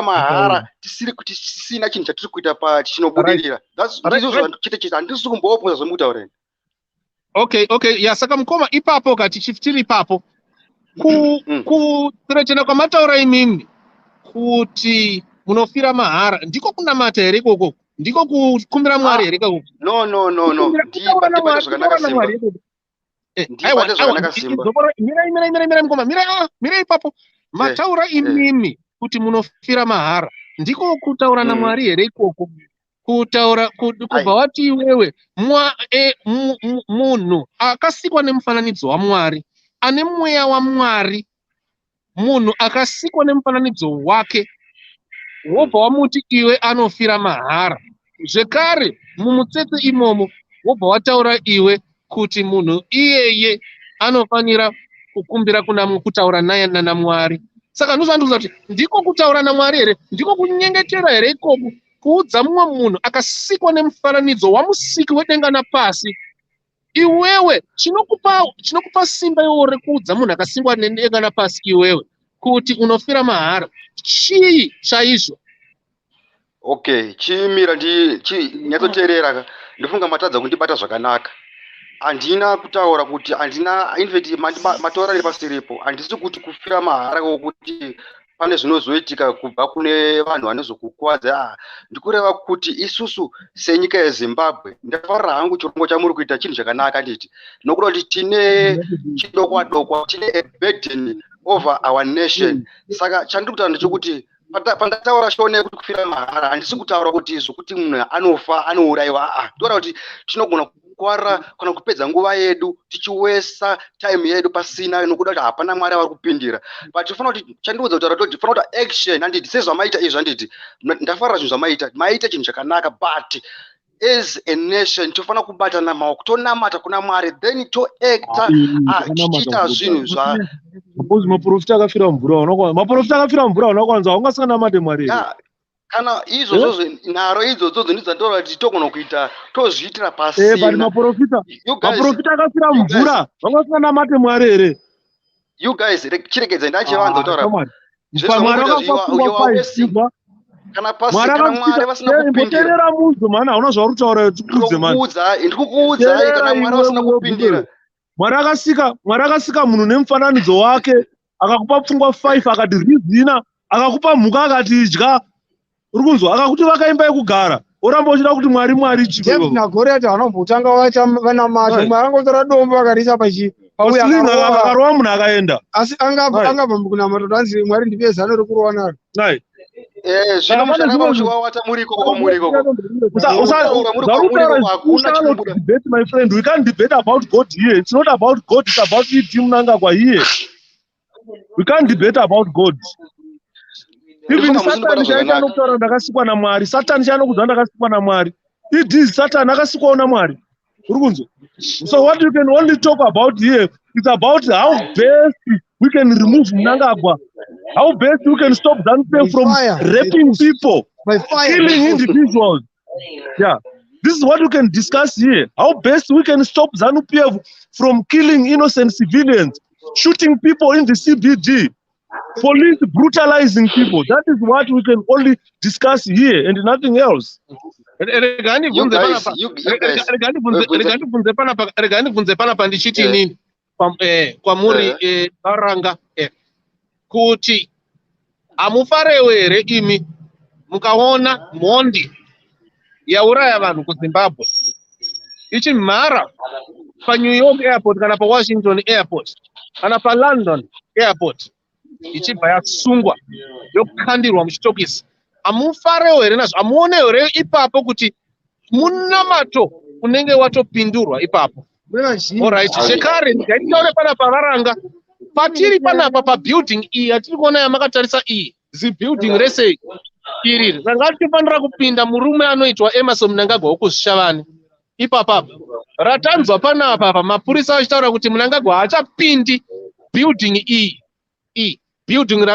mahara tisina chinhu chatiri kuita pachinobudirira ndizvo chete handisi kumbooposa zvamutaura. Okay, ya saka mukoma ipapo kati chifitiri ipapo kutirechena kwamataura imimi kuti munofira mahara ndiko kunamata here ikoko, ndiko kukumbira Mwari here ikoko? No ndibata zvakanaka simba mira mukoma mira ipapo mataura imimi kuti munofira mahara ndiko kutaura naMwari here ikoko? Kutaura kubva wati iwewe munhu akasikwa nemufananidzo waMwari, ane mweya waMwari, munhu akasikwa nemufananidzo wake, wobva wamuti iwe anofira mahara. Zvekare mumutsetse imomo wobva wataura iwe kuti munhu iyeye anofanira kukumbira kutaura naye naMwari. Saka ndozvandikuza kuti ndiko kutaura naMwari here, ndiko kunyengetera here ikoko, kuudza mumwe munhu akasikwa nemufananidzo wamusiki wedenga napasi. Iwewe chinokupa simba iwewe rekuudza munhu akasikwa nedenga napasi iwewe kuti unofira mahara chii chaizvo? Okay, chimira nyatsoteerera ka ndofunga matadza kundibata zvakanaka. Handina kutaura kuti handina infeti mataura ari pasiripo handisi kuti kufira mahara kuti pane zvinozoitika kubva kune vanhu vanozokukuwadza. Ndikureva kuti isusu senyika yeZimbabwe ndafarira hangu chirongo chamuri kuita chinhu chakanaka nditi nokuda kuti tine chidokwa tine a burden over our nation. Saka chandiri kutaura ndechekuti pandataura shone kuti kufira mahara handisi kutaura kuti izvo kuti munhu anofa anourayiwa. Taura kuti tinogona kukwara kana kupedza nguva yedu tichiwesa time yedu pasina nokuda kuti hapana Mwari vari kupindira. But tifana kuti chandiudza kutaura kuti tifana kuti action handiti sezvamaita izvi handiti ndafarira zvinhu maita chinhu chakanaka but as a nation tofana kubatana maoko tonamata kuna Mwari then toacta tichiita zvinhu maprofita akafira mvura unokwanza ungasanamate Mwari. Kana izvozvo nharo idzodzo ndidzandoora kuti togona kuita tozviitira pasina. Maprofita akafira mvura vangasanamate Mwari here? You guys chirekedza ndachivanza kutaura kana pasi kana Mwari vasina kupindira munhu mana hauna zvauri kutaura tikudze mana ndikukuudza kana Mwari vasina kupindira. Mwari akasika munhu nemufananidzo wake akakupa pfungwa 5 akati rizina akakupa mhuka akati idya urikunzwa akakuti vakaimba yekugara oramba uchida kuti Mwari chiko nagoreta vanombotanga vanamata Mwari angotora dombo vakarisa akarowa munhu akaenda asi angabva kunamata tanzi Mwari ndipe zano rekurova naro. Zvino mushana muchiwawata muriko debate, my friend. We can't debate about God here. It's not about God, it's about Mnangagwa here. We can't debate about God. Even Satan chaanotaura ndakasikwa naMwari. Satan chaanokudza ndakasikwa naMwari. It is Satan akasikwa naMwari. Urikunzwa? So what you can only talk about here is about how best we can remove Mnangagwa. How best we can stop Zanu from raping people, killing individuals. Yeah, this is what we can discuss here. How best we can stop Zanu PF from killing innocent civilians, shooting people in the CBD, police brutalizing people. That is what we can only discuss here and nothing else. Regani vunze panapa ndichiti nini kwamuri baranga kuti hamufarewo here imi mukaona mhondi yauraya vanhu kuZimbabwe ichimhara paNew York airport kana paWashington airport kana paLondon airport ichibva yasungwa yokandirwa muchitokisi? Hamufarewo here nazvo? Hamuonewo here ipapo kuti munamato unenge watopindurwa ipapo? Alright, zvekare ngaitaure panapa varanga patiri panapa pabuilding iyi yatiri kuona yamakatarisa iyi zibuilding rese iri rangatifanira kupinda murume anoitwa Emerson Mnangagwa wokuzvishavani ipapa ratanzwa panapa mapurisa achitaura kuti Mnangagwa haachapindi building iyi building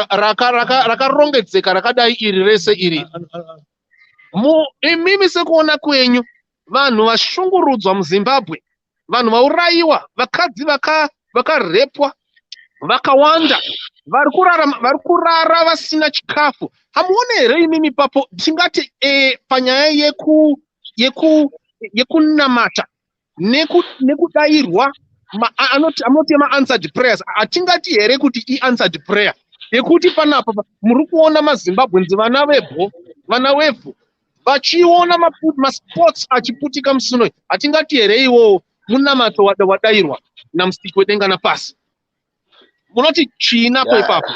rakarongedzeka rakadai iri rese iri. Imimi sekuona kwenyu vanhu vashungurudzwa muZimbabwe, vanhu vaurayiwa, vakadzi vakarepwa vakawanda, vari kurara vasina chikafu. Hamuone here imimi papo tingati panyaya yekunamata nekudayirwa anoti answered prayers, hatingati here kuti answered prayer yekuti panapa muri kuona maZimbabwenzi vana vebvo vachiona masports achiputika musuno, hatingati here iwo munamato wadayirwa namusiki wedenga napasi. Munoti chiinapo ipapo?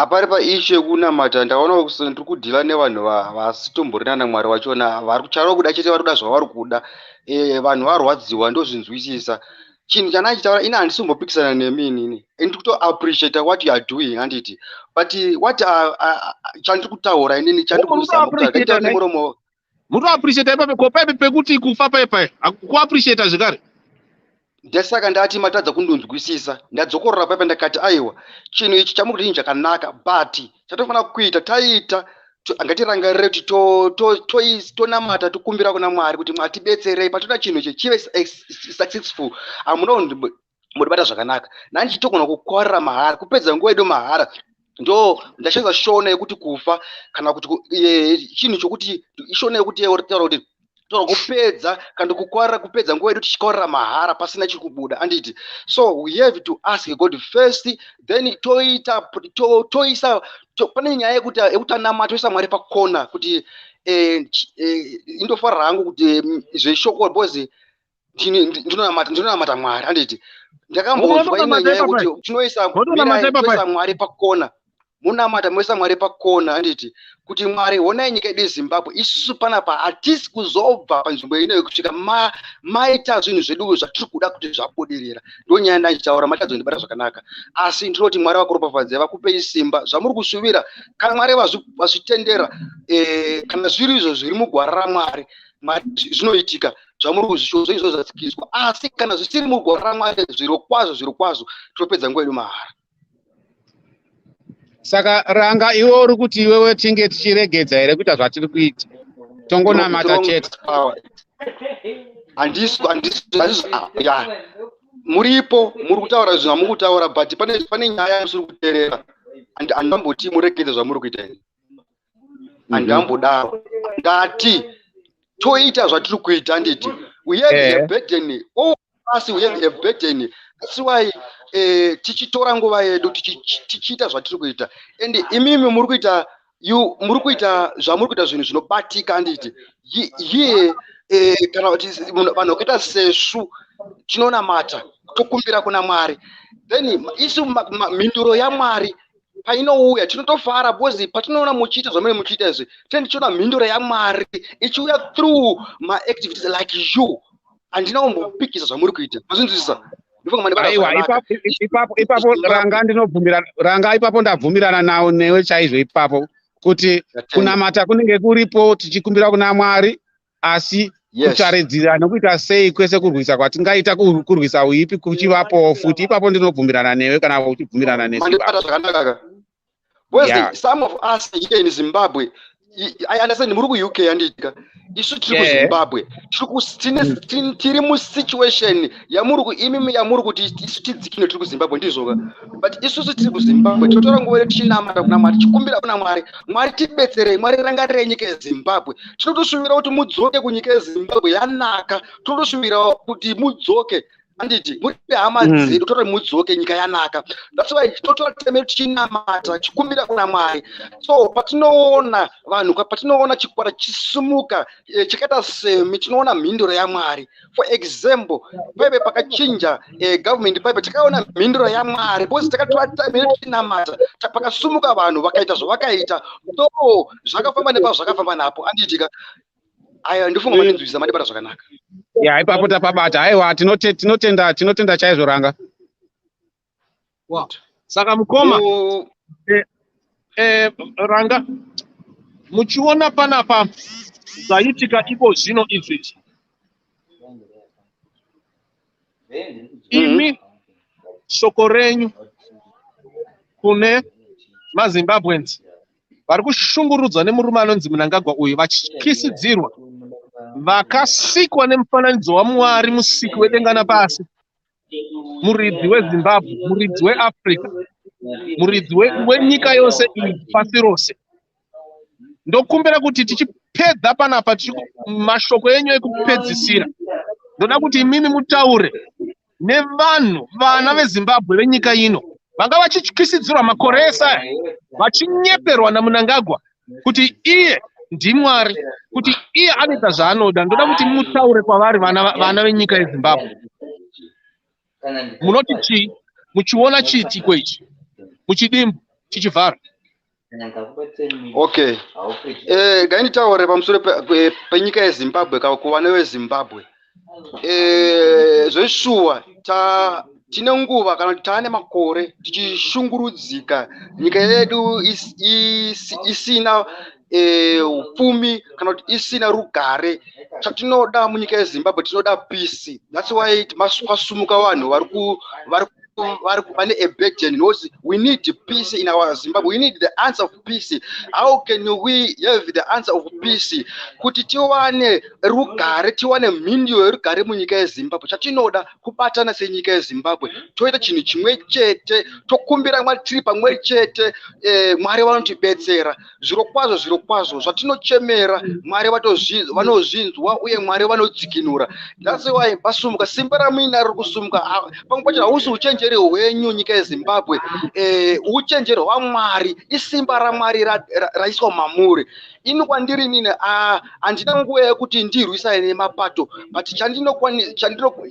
Pari paishu yekunamata ndaona kuti tiri kudhila nevanhu vasitomborina naMwari vachona, vari kucharo kuda chete, vari kuda zvavari kuda, vanhu varwadziwa ndozvinzwisisa. Chinhu chanachitaura ina handisimbopikisana nemi inini, and to appreciate what you are doing handiti, but what chandiri kutaura inini chandiri kuzama kaita muromo. Muri appreciate ipapo kopaipe pekuti kufa paipai kuappreciate zvakare. Ndasaka ndati matadza kundonzwisisa, ndadzokorora paipa ndakati aiwa chinhu ichi chamuri kuti chakanaka, but chatofanira kuita taita ngatirangarire kuti tonamata tokumbira kuna Mwari kuti mwatibetserei patinoda chinhu ichi chive successful. Hamuna mudibata zvakanaka, nani chitogona kukwarira mahara, kupedza nguva yedu mahara. Ndo ndashaisa shona yekuti kufa kana kuti chinhu chokuti ishona yekuti taura kuti kupedza kana kukwarira kupedza nguva yedu tichikwarira mahara pasina chikubuda anditi. So we have to ask God first, then toisa pane nyaya yekuti anamata toisa Mwari pakona kuti indofarira hangu kuti zveshoko bozi ndinonamata Mwari anditi. Ndakambonzwa imwe nyaya yekuti tinoisa Mwari pakona, munamata moisa Mwari pakona anditi, kuti Mwari honai nyika yedu yeZimbabwe isusu panapa hatisi kuzobva panzvimbo ino yekusvika maita zvinhu zvedu zvatiri kuda kuti zvabudirira. Ndo nyaya ndachitaura, matadzondibata zvakanaka, asi ndinoti Mwari vakuropafadzai, vakupei simba zvamuri kusuvira. Kana Mwari vazvitendera, kana zviri izvo zviri mugwara raMwari zvinoitika, zvamuri kuzvishoza izvo zvatsikiswa, asi kana zvisiri mugwara raMwari zviro kwazvo tinopedza nguva yedu mahara. Saka Ranga, iwe uri kuti iwewe tinge tichiregedza here kuita zvatiri kuita, tongonamata chete? Muripo muri kutaura zvinhu hamuri kutaura, but pane nyaya musiri kuteerera. Handamboti muregedze zvamuri kuita here, handambodaro. Ndati toita zvatiri kuita handiti. We have a burden, all of us we have a burden. That's why tichitora nguva yedu tichiita zvatiri kuita, and imimi muri kuita zvamuri kuita zvinhu zvinobatika handiti. Kana kuti vanhu vakaita sesu tinonamata tokumbira kuna Mwari, then isu mhinduro yaMwari painouya tinotofara, because patinoona muchiita zvamuri muchiita izvi tichiona mhinduro yaMwari ichiuya through my activities like you. Handina kumbopikisa zvamuri kuita, mazvinzwisisa? Aiwa, ipapo Ranga, ipapo ndabvumirana nawo newe chaizvo ipapo kuti kunamata kunenge kuripo tichikumbira kuna Mwari, asi kutaridzira nokuita sei kwese kurwisa kwatingaita kurwisa uipi kuchivapo futi. Ipapo ndinobvumirana newe kana uchibvumirana nesi. Some of us here in Zimbabwe, I understand muri ku-UK handika, isu tiri kuZimbabwe tiri musituation imimi yamuri kuti isu tidzikine tiri kuZimbabwe ndizvoka, but isusu tiri kuZimbabwe totora nguva yedu tichinamata kuna Mwari, tichikumbira kuna Mwari, Mwari tibetserei, Mwari rangarirei nyika yeZimbabwe. Tinotosuvira kuti mudzoke kunyika yeZimbabwe yanaka, tinotosuvira kuti mudzoke handiti, muri hama dzedu totora mudzoke nyika yanaka. That's why totora teme tichinamata tichikumbira kuna Mwari. So patinoona vanhu, patinoona chikwara chisumuka chakaita semi, tinoona mhinduro yaMwari. For example, paipe pakachinja government, paipe takaona mhinduro yaMwari, because takatora teme tichinamata pakasumuka vanhu vakaita zvavakaita, so zvakafamba nepazvakafamba napo handitika. Aya ndifunga mandinzwisisa, mandibata zvakanaka. Ya, ipapo tapabata. Aiwa, tinotenda chaizvo Ranga. Saka mukoma Ranga, muchiona panapa zvaitika iko zvino izvi. Imi shoko renyu kune maZimbabweans vari kushungurudzwa nemurume anonzi Mnangagwa uyu vachikisidzirwa vakasikwa nemufananidzo waMwari musiki wedenga napasi, muridzi weZimbabwe, muridzi weAfrica, muridzi wenyika yose iyi pasi rose. Ndokumbira kuti tichipedza panapa mashoko enyu ekupedzisira, ndoda kuti imimi mutaure nevanhu vana veZimbabwe venyika ino vanga vachityisidzirwa makore ese vachinyeperwa naMnangagwa kuti iye ndiMwari, kuti iye anoita zvaanoda. Ndoda kuti mutaure kwavari vana venyika yeZimbabwe. Munoti chii muchiona chiitiko ichi muchidimbu chichivhara? Okay. Ngainditaure pamusoro penyika yeZimbabwe kuvana veZimbabwe. Zveshuwa tine nguva kana kuti taane makore tichishungurudzika nyika yedu isina upfumi kana kuti isina rugare. Chatinoda munyika yeZimbabwe tinoda peace. That's why kwasumuka vanhu vane a burden knows we need peace in our Zimbabwe. We need the answer of peace. How can we have the answer of peace? Kuti tiwane rugare, tiwane mhindu yerugare munyika yeZimbabwe. Chatinoda kubatana senyika yeZimbabwe. Toita chinhu chimwe chete, tokumbira Mwari tiri pamwe chete, Mwari vanotibetsera. Zviro kwazvo zvatinochemera Mwari vanozvinzwa uye Mwari vanodzikinura. That's why pasumuka simba ramuina riri kusumuka. Pamwe pacho hausi uchenjeri hwenyu nyika yeZimbabwe, uchenjeri hwaMwari, isimba raMwari raiswa mamuri. Ini kwandiri nini handina nguva yekuti ndirwisane nemapato, but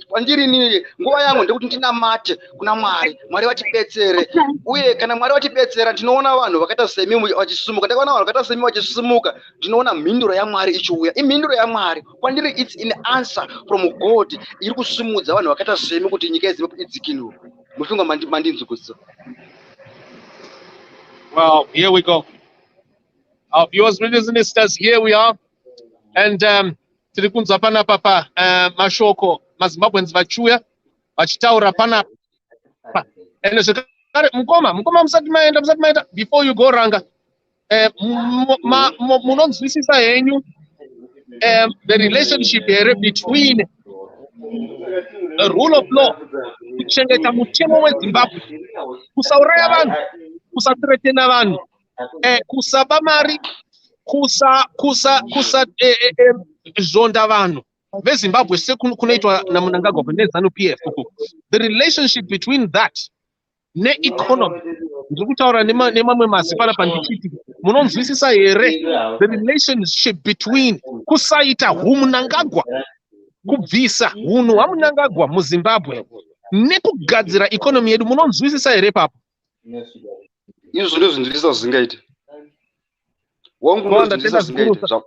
kwandiri nini nguva yangu ndekuti ndinamate kuna Mwari, Mwari vatibetsere. Uye kana Mwari vatibetsera tinoona vanhu vakaita semi vachisumuka. Ndakaona vanhu vakaita semi vachisumuka, ndinoona mhinduro yaMwari ichiuya. Imhinduro yaMwari kwandiri, it's an answer from God iri kusumudza vanhu vakaita semi kuti nyika yeZimbabwe idzikinurwe. Mufunga mandinzukutsa. Well, here we go. Our viewers, brothers and sisters, here we are. And tiri kunzwa panapa mashoko maZimbabweans vachiuya vachitaura panapa. And zvekare mukoma musati maenda before you go Ranga, munonzwisisa henyu the relationship here between the rule of law, kuchengeta mutemo weZimbabwe, kusauraya vanhu, kusatretena vanhu, kusaba mari, zonda vanhu veZimbabwe sekunoitwa naMnangagwa kune Zanu PF. The relationship between that ne-economy, ndikutaura nemamwe masi panapa ndichiti munonzwisisa here the relationship between kusaita huMnangagwa, kubvisa hunhu hwaMnangagwa muZimbabwe nekugadzira economy yedu, munonzwisisa here papo? Izvo ndizvo ndinotisa zvingaita. Wangu ndinotisa zvingaita.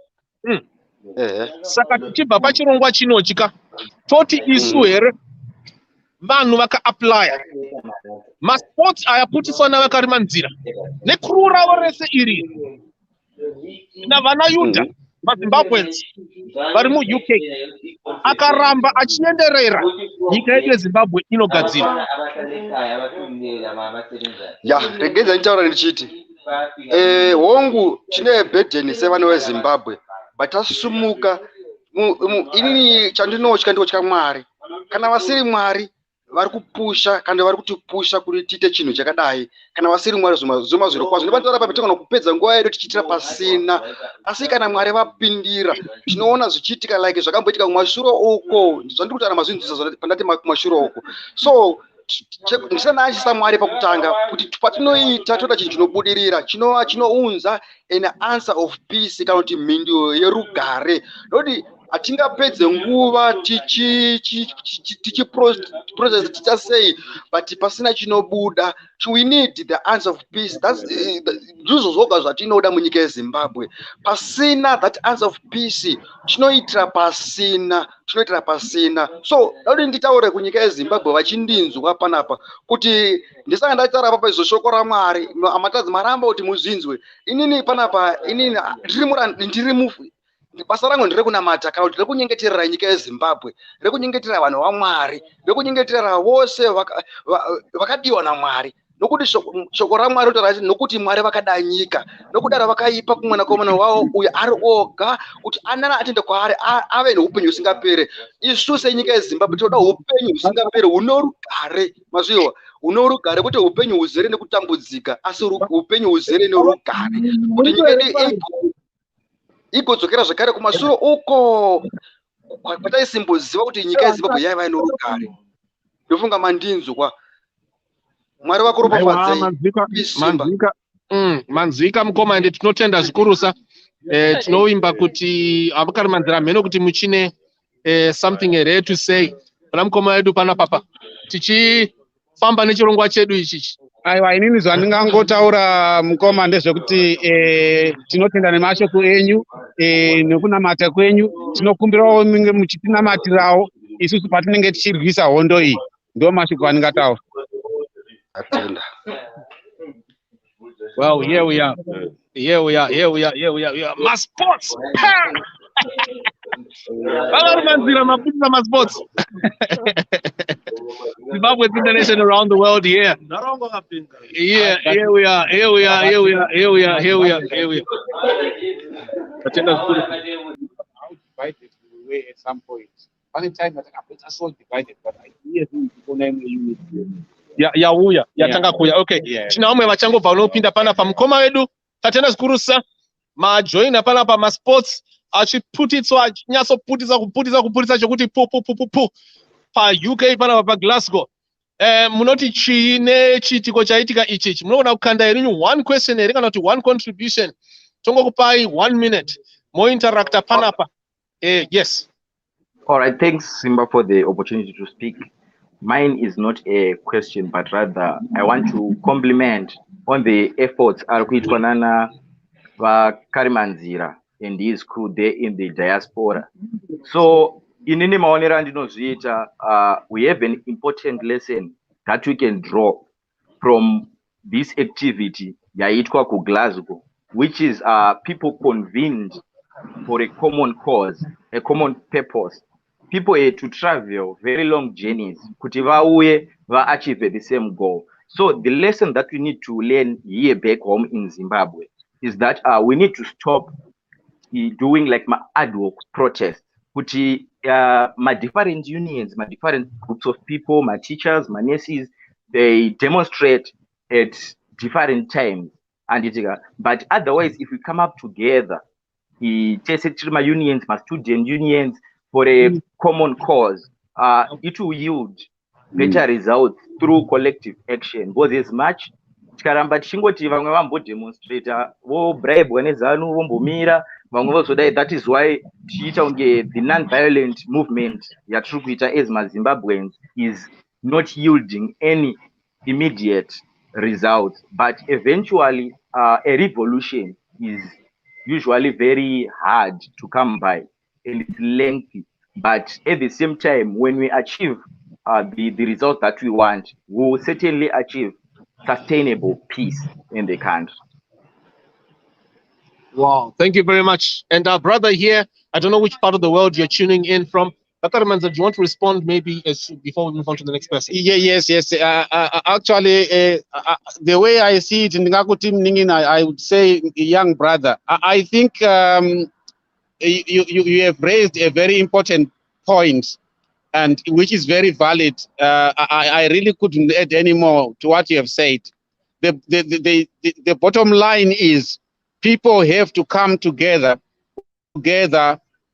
Saka tichibva pachirongwa chinochika toti isu here vanhu vaka-applya masports ayaputiswa navakarima nzira nekuru ravo rese iri navana Yuda maZimbabweans vari muUK akaramba achienderera, nyika yedu yeZimbabwe inogadzira. Regedza nitaura ndichiti hongu tine burden sevana veZimbabwe, but tasumuka. Ini chandinotya ndinotya Mwari. Kana vasiri Mwari vari kupusha kana vari kutipusha kuti tiite chinhu chakadai, kana vasiri Mwari zvoma zviro kwazvo ndinotaura papetinogona kupedza nguva yedu tichiitira pasina. Asi kana Mwari vapindira tinoona zvichiitika like zvakamboitika kumashure uko. Zvandiri kutaura mazvinzisa pandati kumashure uko. So ndisina naachisa Mwari pakutanga kuti patinoita toda chinhu chinobudirira chinounza an answer of peace kana kuti mhindu yerugare. Noti atingapedze nguva tichiprocess tichasei but pasina chinobuda. We need the answer of peace. That's ndizvo zvoga zvatinoda munyika yeZimbabwe. Pasina that answer of peace chinoitira pasina. So dadi nditaure kunyika yeZimbabwe vachindinzwa panapa kuti ndisanga ndataura papa izvo shoko raMwari amatadzi maramba kuti muzinzwe. Inini panapa inini ndiri basa rangu ndiri kunamata kana kuti ndiri kunyengeterera nyika yeZimbabwe, ndiri kunyengeterera vanhu vaMwari, ndiri kunyengeterera vose vakadiwa naMwari. Nokuti shoko raMwari rinotaura nokuti Mwari vakada nyika, nokudaro vakaipa kumwanakomana wavo uyo ari oga kuti anana atende kwaari ave neupenyu husingapere. Isu senyika yeZimbabwe tinoda upenyu husingapere hunorugare, mazviwa, hunorugare, kwete upenyu huzere nekutambudzika asi upenyu huzere nerugare, kuti nyika yedu igodzokera zvakare kumashure uko kwataisimboziva kuti nyika yeZimbabwe yaiva norugare. Ndofunga mandinzwa. Mwari vakuropafadzei. Manzika mukomande tinotenda zvikurusa. Tinoimba kuti avakarimanzira mheno kuti muchine something here to say. Pana mukoma wedu pana papa tichifamba nechirongwa chedu ichichi. Aiwa, inini zvandingangotaura mukoma ndezvekuti tinotenda nemashoko enyu nekunamata kwenyu. Tinokumbirawo munge muchitinamatirawo isusu patinenge tichirwisa hondo iyi. Ndo mashoko andingataura. Well, here we are. My sports. My sports. Zimbabwe is the nation around the world here. Here we are. Divided away at some point. One time that I saw divided, but I hear yauya yatanga kuya. Okay, tinaomwe vachangobva unopinda panapa mukoma wedu tatenda zikurusa majoina panapa masports achiputidzwa achinyatsoputisa chokuti pu pa UK panapa pa Glasgow. Munoti chine chitiko chaitika ichichi munoona kukanda yenyu one question here kana kuti one contribution tongokupai 1 minute more interacta panapa. Yes. All right, thanks Simba for the opportunity to speak. Mine is not a question, but rather I want to compliment on the efforts Arkuitwanana Karimanzira and his crew there in the diaspora. So in any we have an important lesson that we can draw from this activity Yaitwa ku Glasgow, which is people convened for a common cause, a common purpose. People had to travel very long journeys kuti vauye achieve the same goal. So the lesson that we need to learn here back home in Zimbabwe is that we need to stop doing like my ad hoc protest. Kuti my different unions, my different groups of people, my teachers, my nurses, they demonstrate at different times. But otherwise, if we come up together, my unions, my student unions, for a common cause, it will yield better results through collective action. Because as much tikaramba tichingoti vamwe vambodemonstrata vobribwa nezanu vombomira vamwe vozodai, that is why tichiita unge the non-violent movement yatiri kuita as maZimbabweans is not yielding any immediate results. But eventually a revolution is usually very hard to come by and it's lengthy, but at the same time, when we achieve the result that we want, we will certainly achieve sustainable peace in the country. Wow, thank you very much. And our brother here, I don't know which part of the world you're tuning in from. Dr. do you want to respond maybe before we move on to the next person? Yes. Actually, the way I see it in Ngakutim, I would say, young brother, I think you have raised a very important point, and which is very valid. I really couldn't add any more to what you have said. The bottom line is people have to come together,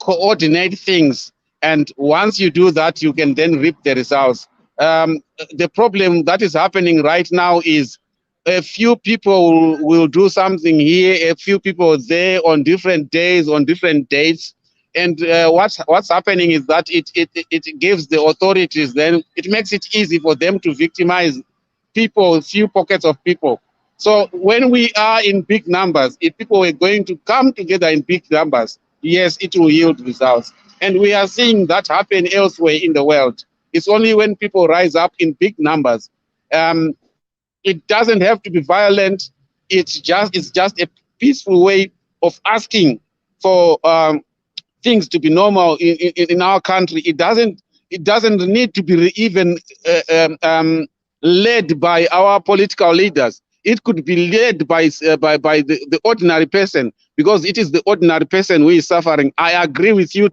coordinate things, and once you do that, you can then reap the results. The problem that is happening right now is a few people will do something here, a few people there on different days, on different dates, And what's happening is that it gives the authorities, then it makes it easy for them to victimize people, few pockets of people. So when we are in big numbers, if people are going to come together in big numbers, yes, it will yield results. And we are seeing that happen elsewhere in the world. It's only when people rise up in big numbers. It doesn't have to be violent. It's just a peaceful way of asking for things to be normal in our country. It doesn't need to be even led by our political leaders. It could be led by the ordinary person, because it is the ordinary person who is suffering. I agree with you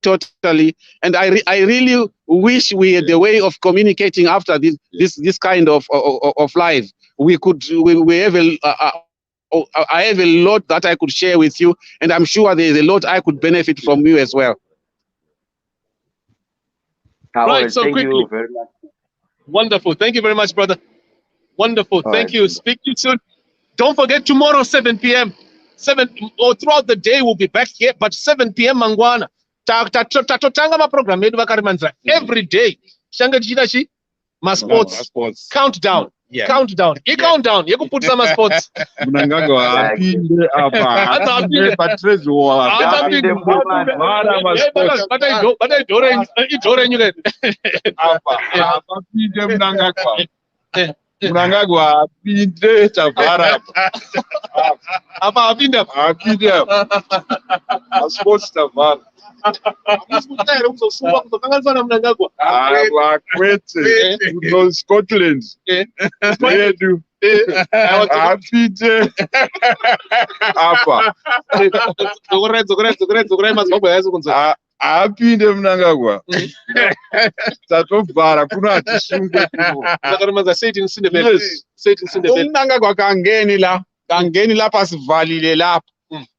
totally, and I really wish we had a way of communicating after this kind of life. We have I have a lot that I could share with you, and I'm sure there's a lot I could benefit from you as well. Right, so thank quickly. you very much. Wonderful. Thank you very much, brother. Wonderful. All Thank right. you. Speak to you soon. Don't forget, tomorrow, 7 p.m. 7 or throughout the day, we'll be back here, but 7 p.m. Mangwana. Tatotanga ma program yedu vakarimanzira every day. Shanga tichitachi ma sports countdown. Yeah. Countdown. Countdown. Yekuputisa ma sports. Mnangagwa apinde apa. Apinde patrezo apa. Apinde Mara ma sports. Bata idore nyuke. Apa. Apinde Mnangagwa. Mnangagwa apinde tabara apa. Apa apinde. Apinde. Ma sports tabara. Kwete no Scotland yedu apite apa apinde Mnangagwa tatovhara kuno hatisunge Mnangagwa kangeni la pasivhalile lapha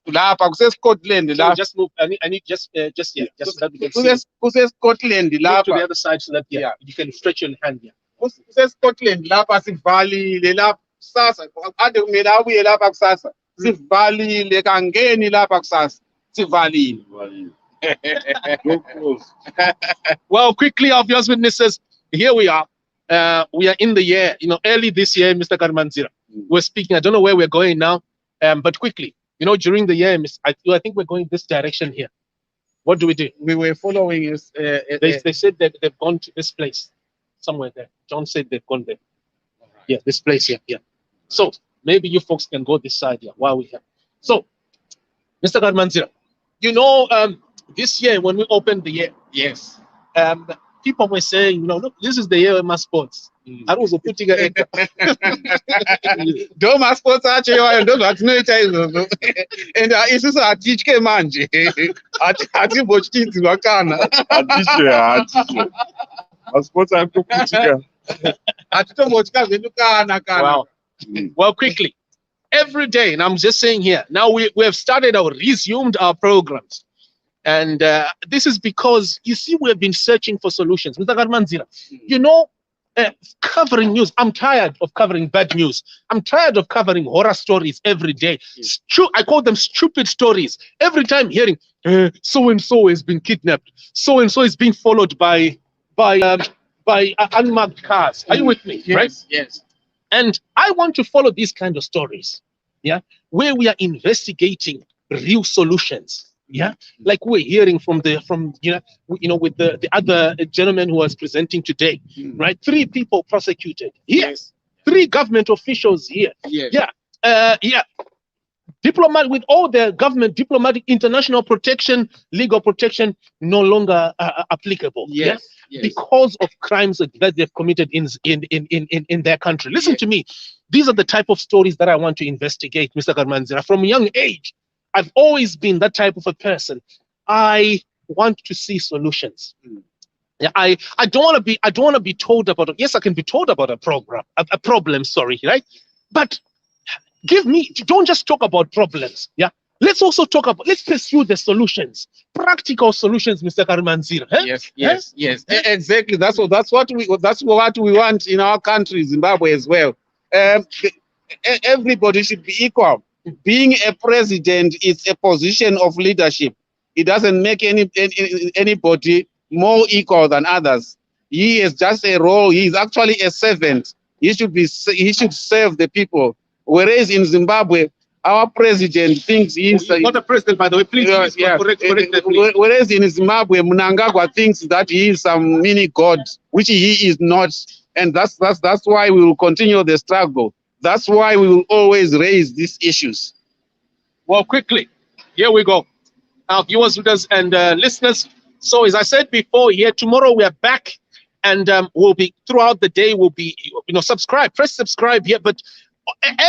lapha kuse Scotland lapha. Just move. I need just here, just so that we can see. Kuse Scotland Move lapha. to the other side so that you can stretch your hand here. Kuse Scotland lapha sivalile lapha kusasa. Ade kumele abuye lapha kusasa. Sivalile kangeni lapha kusasa. Sivalile. Well, quickly, obvious witnesses. Here we are. We are in the year. Early this year, Mr. Karmanzira. We're speaking. I don't know where we're going now, but quickly. During the year, I think we're going this direction here. What do we do? We were following. They said that they've gone to this place, somewhere there. John said they've gone there. Yeah, this place here. Yeah. So maybe you folks can go this side here while we're here. So, Mr. Karmanzira, this year when we opened the year, yes, people were saying, look, this is the year of my sports. I was putting a do my sports actually ndo zvatinoita izvozvo and isusu hatitye manje hatimbotyidzwa kana hatitye masports arikuputika hatitombotya zvedu kana. Well, quickly, every day, and I'm just saying here, now we have started resumed our programs. And this is because, you see, we have been searching for solutions. Mr. Karmanzira, covering news. I'm tired of covering bad news. I'm tired of covering horror stories every day. I call them stupid stories. Every time hearing, so-and-so has been kidnapped. So-and-so is being followed by unmarked cars. Are you with me? Yes, right? Yes. And I want to follow these kind of stories, where we are investigating real solutions. Yeah, like we're hearing with the other gentleman who was presenting today, right? 3 people prosecuted. Yes. 3 government officials here. Yes. Diplomat with all their government diplomatic international protection, legal protection no longer applicable. Yes. Because of crimes that they've committed in their country. Listen to me. These are the type of stories that I want to investigate, Mr. Karmanzira. From a young age, I've always been that type of a person. I want to see solutions. I don't want to be told about it. Yes, I can be told about a problem, right? But don't just talk about problems. Let's also let's pursue the solutions, practical solutions, Mr. Karmanzira. Yes. Exactly. That's what we want in our country, Zimbabwe as well. Everybody should be equal. Being a president is a position of leadership. It doesn't make anybody more equal than others. He is just a role. He is actually a servant. He should serve the people. Whereas in Zimbabwe, our president thinks he's not a president, by the way. Please, correct that, please. Whereas in Zimbabwe, Mnangagwa thinks that he is some mini god, which he is not, and that's why we will continue the struggle. That's why we will always raise these issues. Well, quickly, here we go. Our viewers, readers, and listeners. So, as I said before, here tomorrow we are back, and we'll be throughout the day. We'll be, subscribe, press subscribe here, but.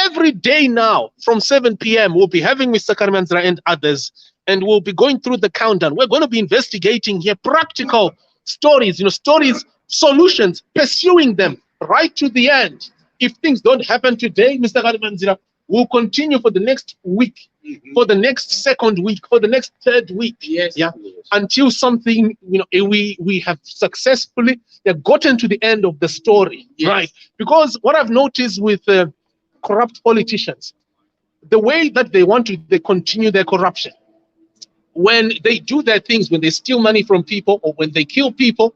Every day now from 7 p.m. we'll be having Mr. Karimanzira and others, and we'll be going through the countdown. We're going to be investigating here practical stories, stories, solutions, pursuing them right to the end. If things don't happen today, Mr. Karimanzira, we'll continue for the next week, for the next second week, for the next third week, until something, we have successfully gotten to the end of the story, right? Because what I've noticed with corrupt politicians, the way that they continue their corruption, when they do their things, when they steal money from people or when they kill people,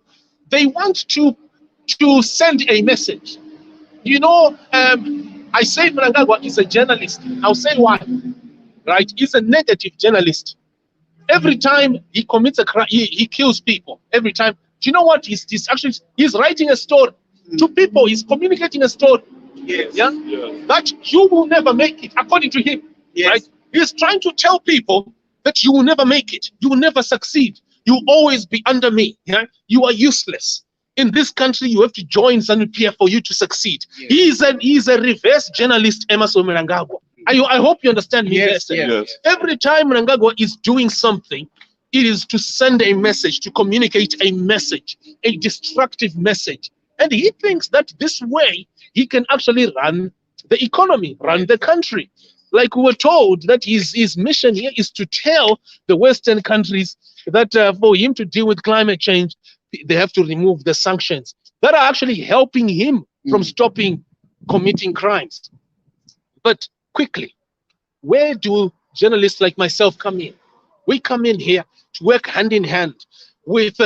they want to send a message. I say Mnangagwa is a journalist. I'll say why. Right? He's a negative journalist. Every time he commits a crime, he kills people. Every time. Do you know what? He's writing a story to people. He's communicating a story. Yes. Yeah? That you will never make it, according to him. Yes. Right? He's trying to tell people that you will never make it. You will never succeed. You will always be under me. Yeah? You are useless. In this country, you have to join Zanu-PF for you to succeed. Yes. He's a reverse journalist, Emerson Mnangagwa. I hope you understand me. Yes. Every time Mnangagwa is doing something, it is to send a message, to communicate a message, a destructive message. And he thinks that this way he can actually run the economy, run the country. Like we were told that his mission here is to tell the Western countries that for him to deal with climate change, they have to remove the sanctions that are actually helping him from stopping committing crimes. But quickly, where do journalists like myself come in? We come in here to work hand in hand with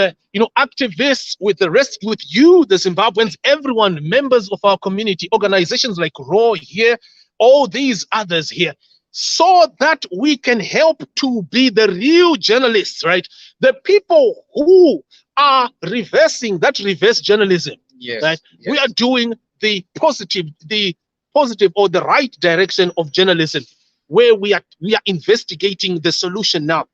activists, with the rest, with you, the Zimbabweans, everyone, members of our community, organizations like RAW here, all these others here, so that we can help to be the real journalists, right? The people who are reversing that reverse journalism. Yes. Right? Yes. We are doing the positive or the right direction of journalism, where we are investigating the solution now,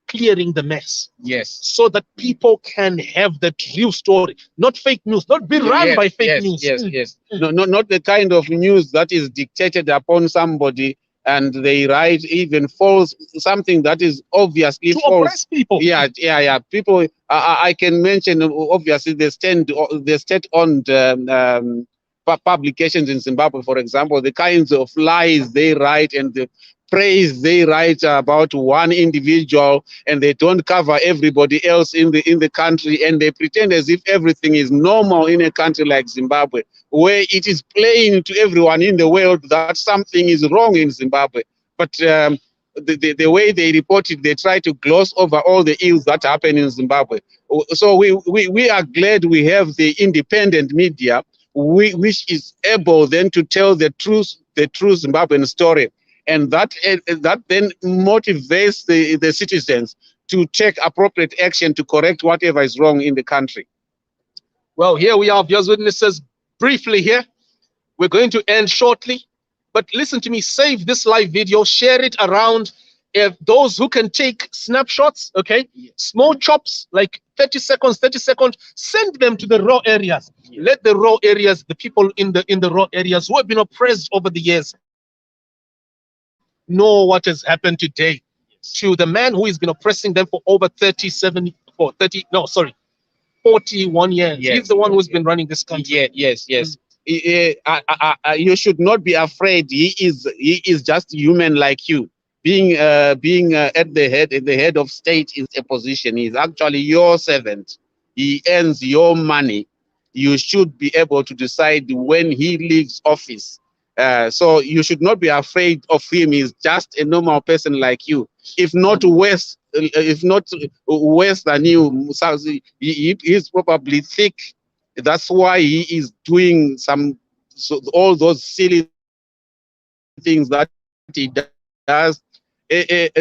clearing the mess. Yes. So that people can have the real story, not fake news, not be run by fake news. Yes. No, not the kind of news that is dictated upon somebody and they write even false, something that is obviously to false. Oppress people. Yeah. People, I can mention obviously the state-owned publications in Zimbabwe, for example, the kinds of lies they write and the praise they write about one individual, and they don't cover everybody else in the country, and they pretend as if everything is normal in a country like Zimbabwe, where it is plain to everyone in the world that something is wrong in Zimbabwe. But the way they report it, they try to gloss over all the ills that happen in Zimbabwe. So we are glad we have the independent media, which is able then to tell the true Zimbabwean story. And that then motivates the citizens to take appropriate action to correct whatever is wrong in the country. Well, here we are, viewers, witnesses, briefly here. We're going to end shortly. But listen to me, save this live video, share it around. If those who can take snapshots, okay, small chops, like 30 seconds, send them to the raw areas. Let the raw areas, the people in the raw areas who have been oppressed over the years, know what has happened today to the man who has been oppressing them for over 41 years. Yes. He's the one who's been running this country. Yes. You should not be afraid. He is just human like you. Being at the head of state is a position. He's actually your servant. He earns your money. You should be able to decide when he leaves office. So you should not be afraid of him. He's just a normal person like you, if not worse if not worse than you. South, he's probably thick. That's why he is doing all those silly things that he does.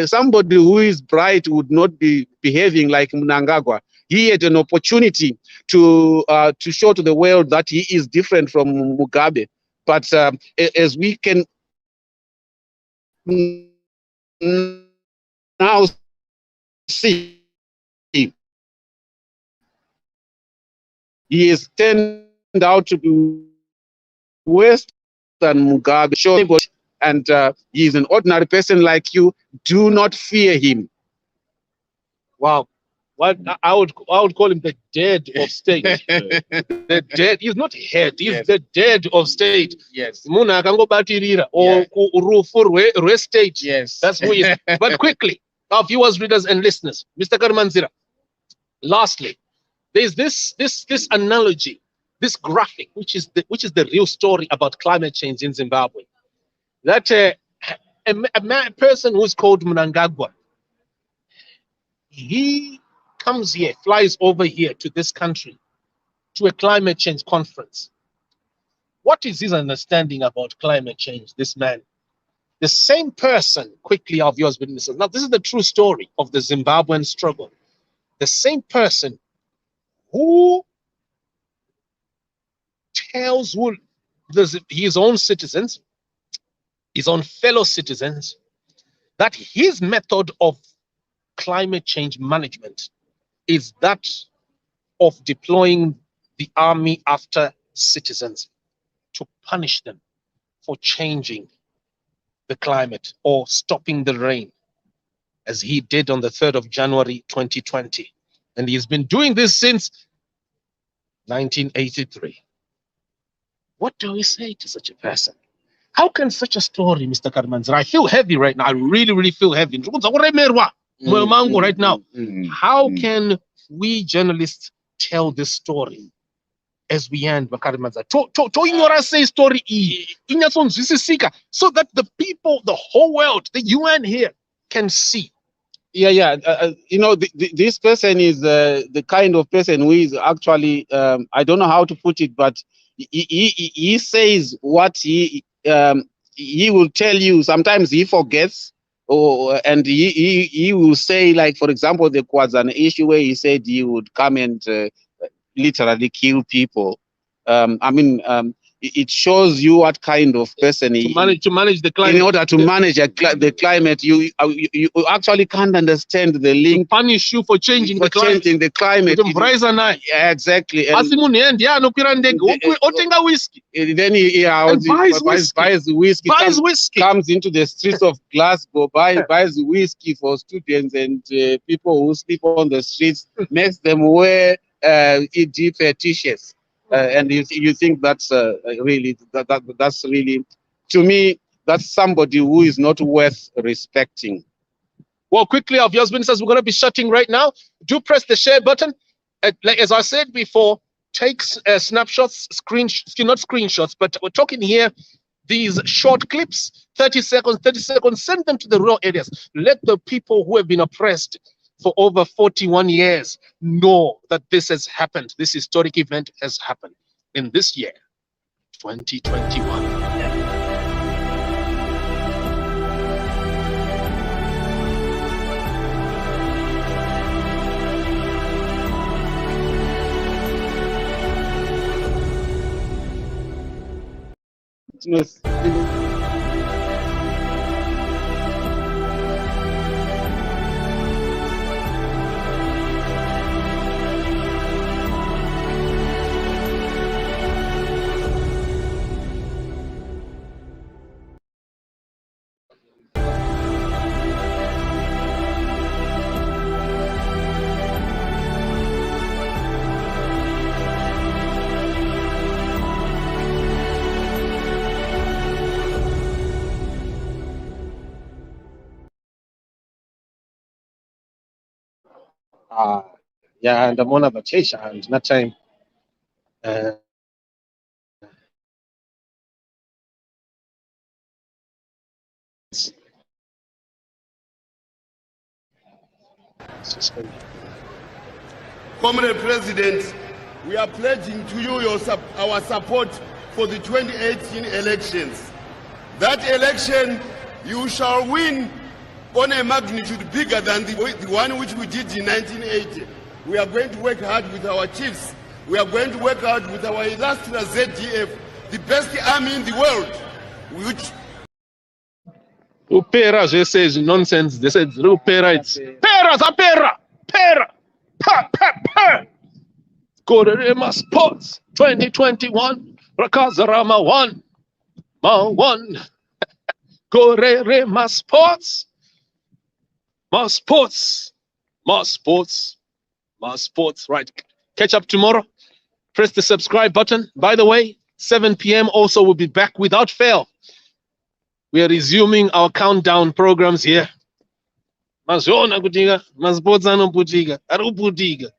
Somebody who is bright would not be behaving like Mnangagwa. He had an opportunity to show to the world that he is different from Mugabe. But as we can now see, he is turned out to be worse than Mugabe. And he is an ordinary person like you. Do not fear him. Wow. What I would call him the dead of state. The dead. He's not head. He's the dead of state. Yes. Munhu akangobatirira or rufu state. Yes. That's who he is. But quickly, our viewers, readers, and listeners, Mr. Karmanzira. Lastly, there's this analogy, this graphic, which is the real story about climate change in Zimbabwe. That a person who's called Mnangagwa, he comes here, flies over here to this country, to a climate change conference. What is his understanding about climate change, this man? The same person, quickly, our viewers, witnesses. Now, this is the true story of the Zimbabwean struggle. The same person who tells his own citizens, his own fellow citizens, that his method of climate change management is that of deploying the army after citizens to punish them for changing the climate or stopping the rain, as he did on the 3rd of January 2020. And he's been doing this since 1983. What do we say to such a person? How can such a story, Mr. Karmanzira? I feel heavy right now. I really, really feel heavy. Right now. How can we journalists tell this story as we end? Say story so that the people, the whole world, the UN here can see. Yeah. You know, this person is the kind of person who is actually, I don't know how to put it, but he says what he will tell you. Sometimes he forgets, and he will say, like, for example, there was an issue where he said he would come and literally kill people. It shows you what kind of person he to manage the climate. In order to manage the climate, you actually can't understand the link. To punish you for changing the climate. Yeah, exactly. And then he buys whiskey. Comes into the streets of Glasgow, buys whiskey for students and people who sleep on the streets, makes them wear ED fetishes. And you think that's really that's really, to me, that's somebody who is not worth respecting. Well, quickly, our viewers, ministers, we're going to be shutting right now. Do press the share button. As I said before, take snapshots, not screenshots, but we're talking here these short clips, 30 seconds, send them to the rural areas. Let the people who have been oppressed for over 41 years know that this has happened. This historic event has happened in this year, 2021. Yeah, and I'm on a vacation and that time. Comrade President, we are pledging to you our support for the 2018 elections. That election, you shall win on a magnitude bigger than the one which we did in 1980. We are going to work hard with our chiefs. We are going to work hard with our illustrious ZDF, the best army in the world, which Upera just says nonsense. They said Upera, it's Pera, Zapera, Pera, Pa, Pa, Pa. Korema Sports 2021, Rakazarama 1, Ma 1. Korema Sports, Ma Sports, Ma Sports, Ma Sports. Right. Catch up tomorrow. Press the subscribe button. By the way, 7 p.m. also will be back without fail. We are resuming our countdown programs here. Mazona kudiga, mazbodzano budiga, arubudiga.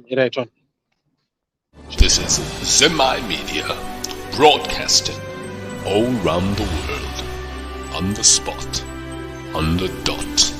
Right on. This is Zemi Media, broadcasting all around the world, on the spot, on the dot.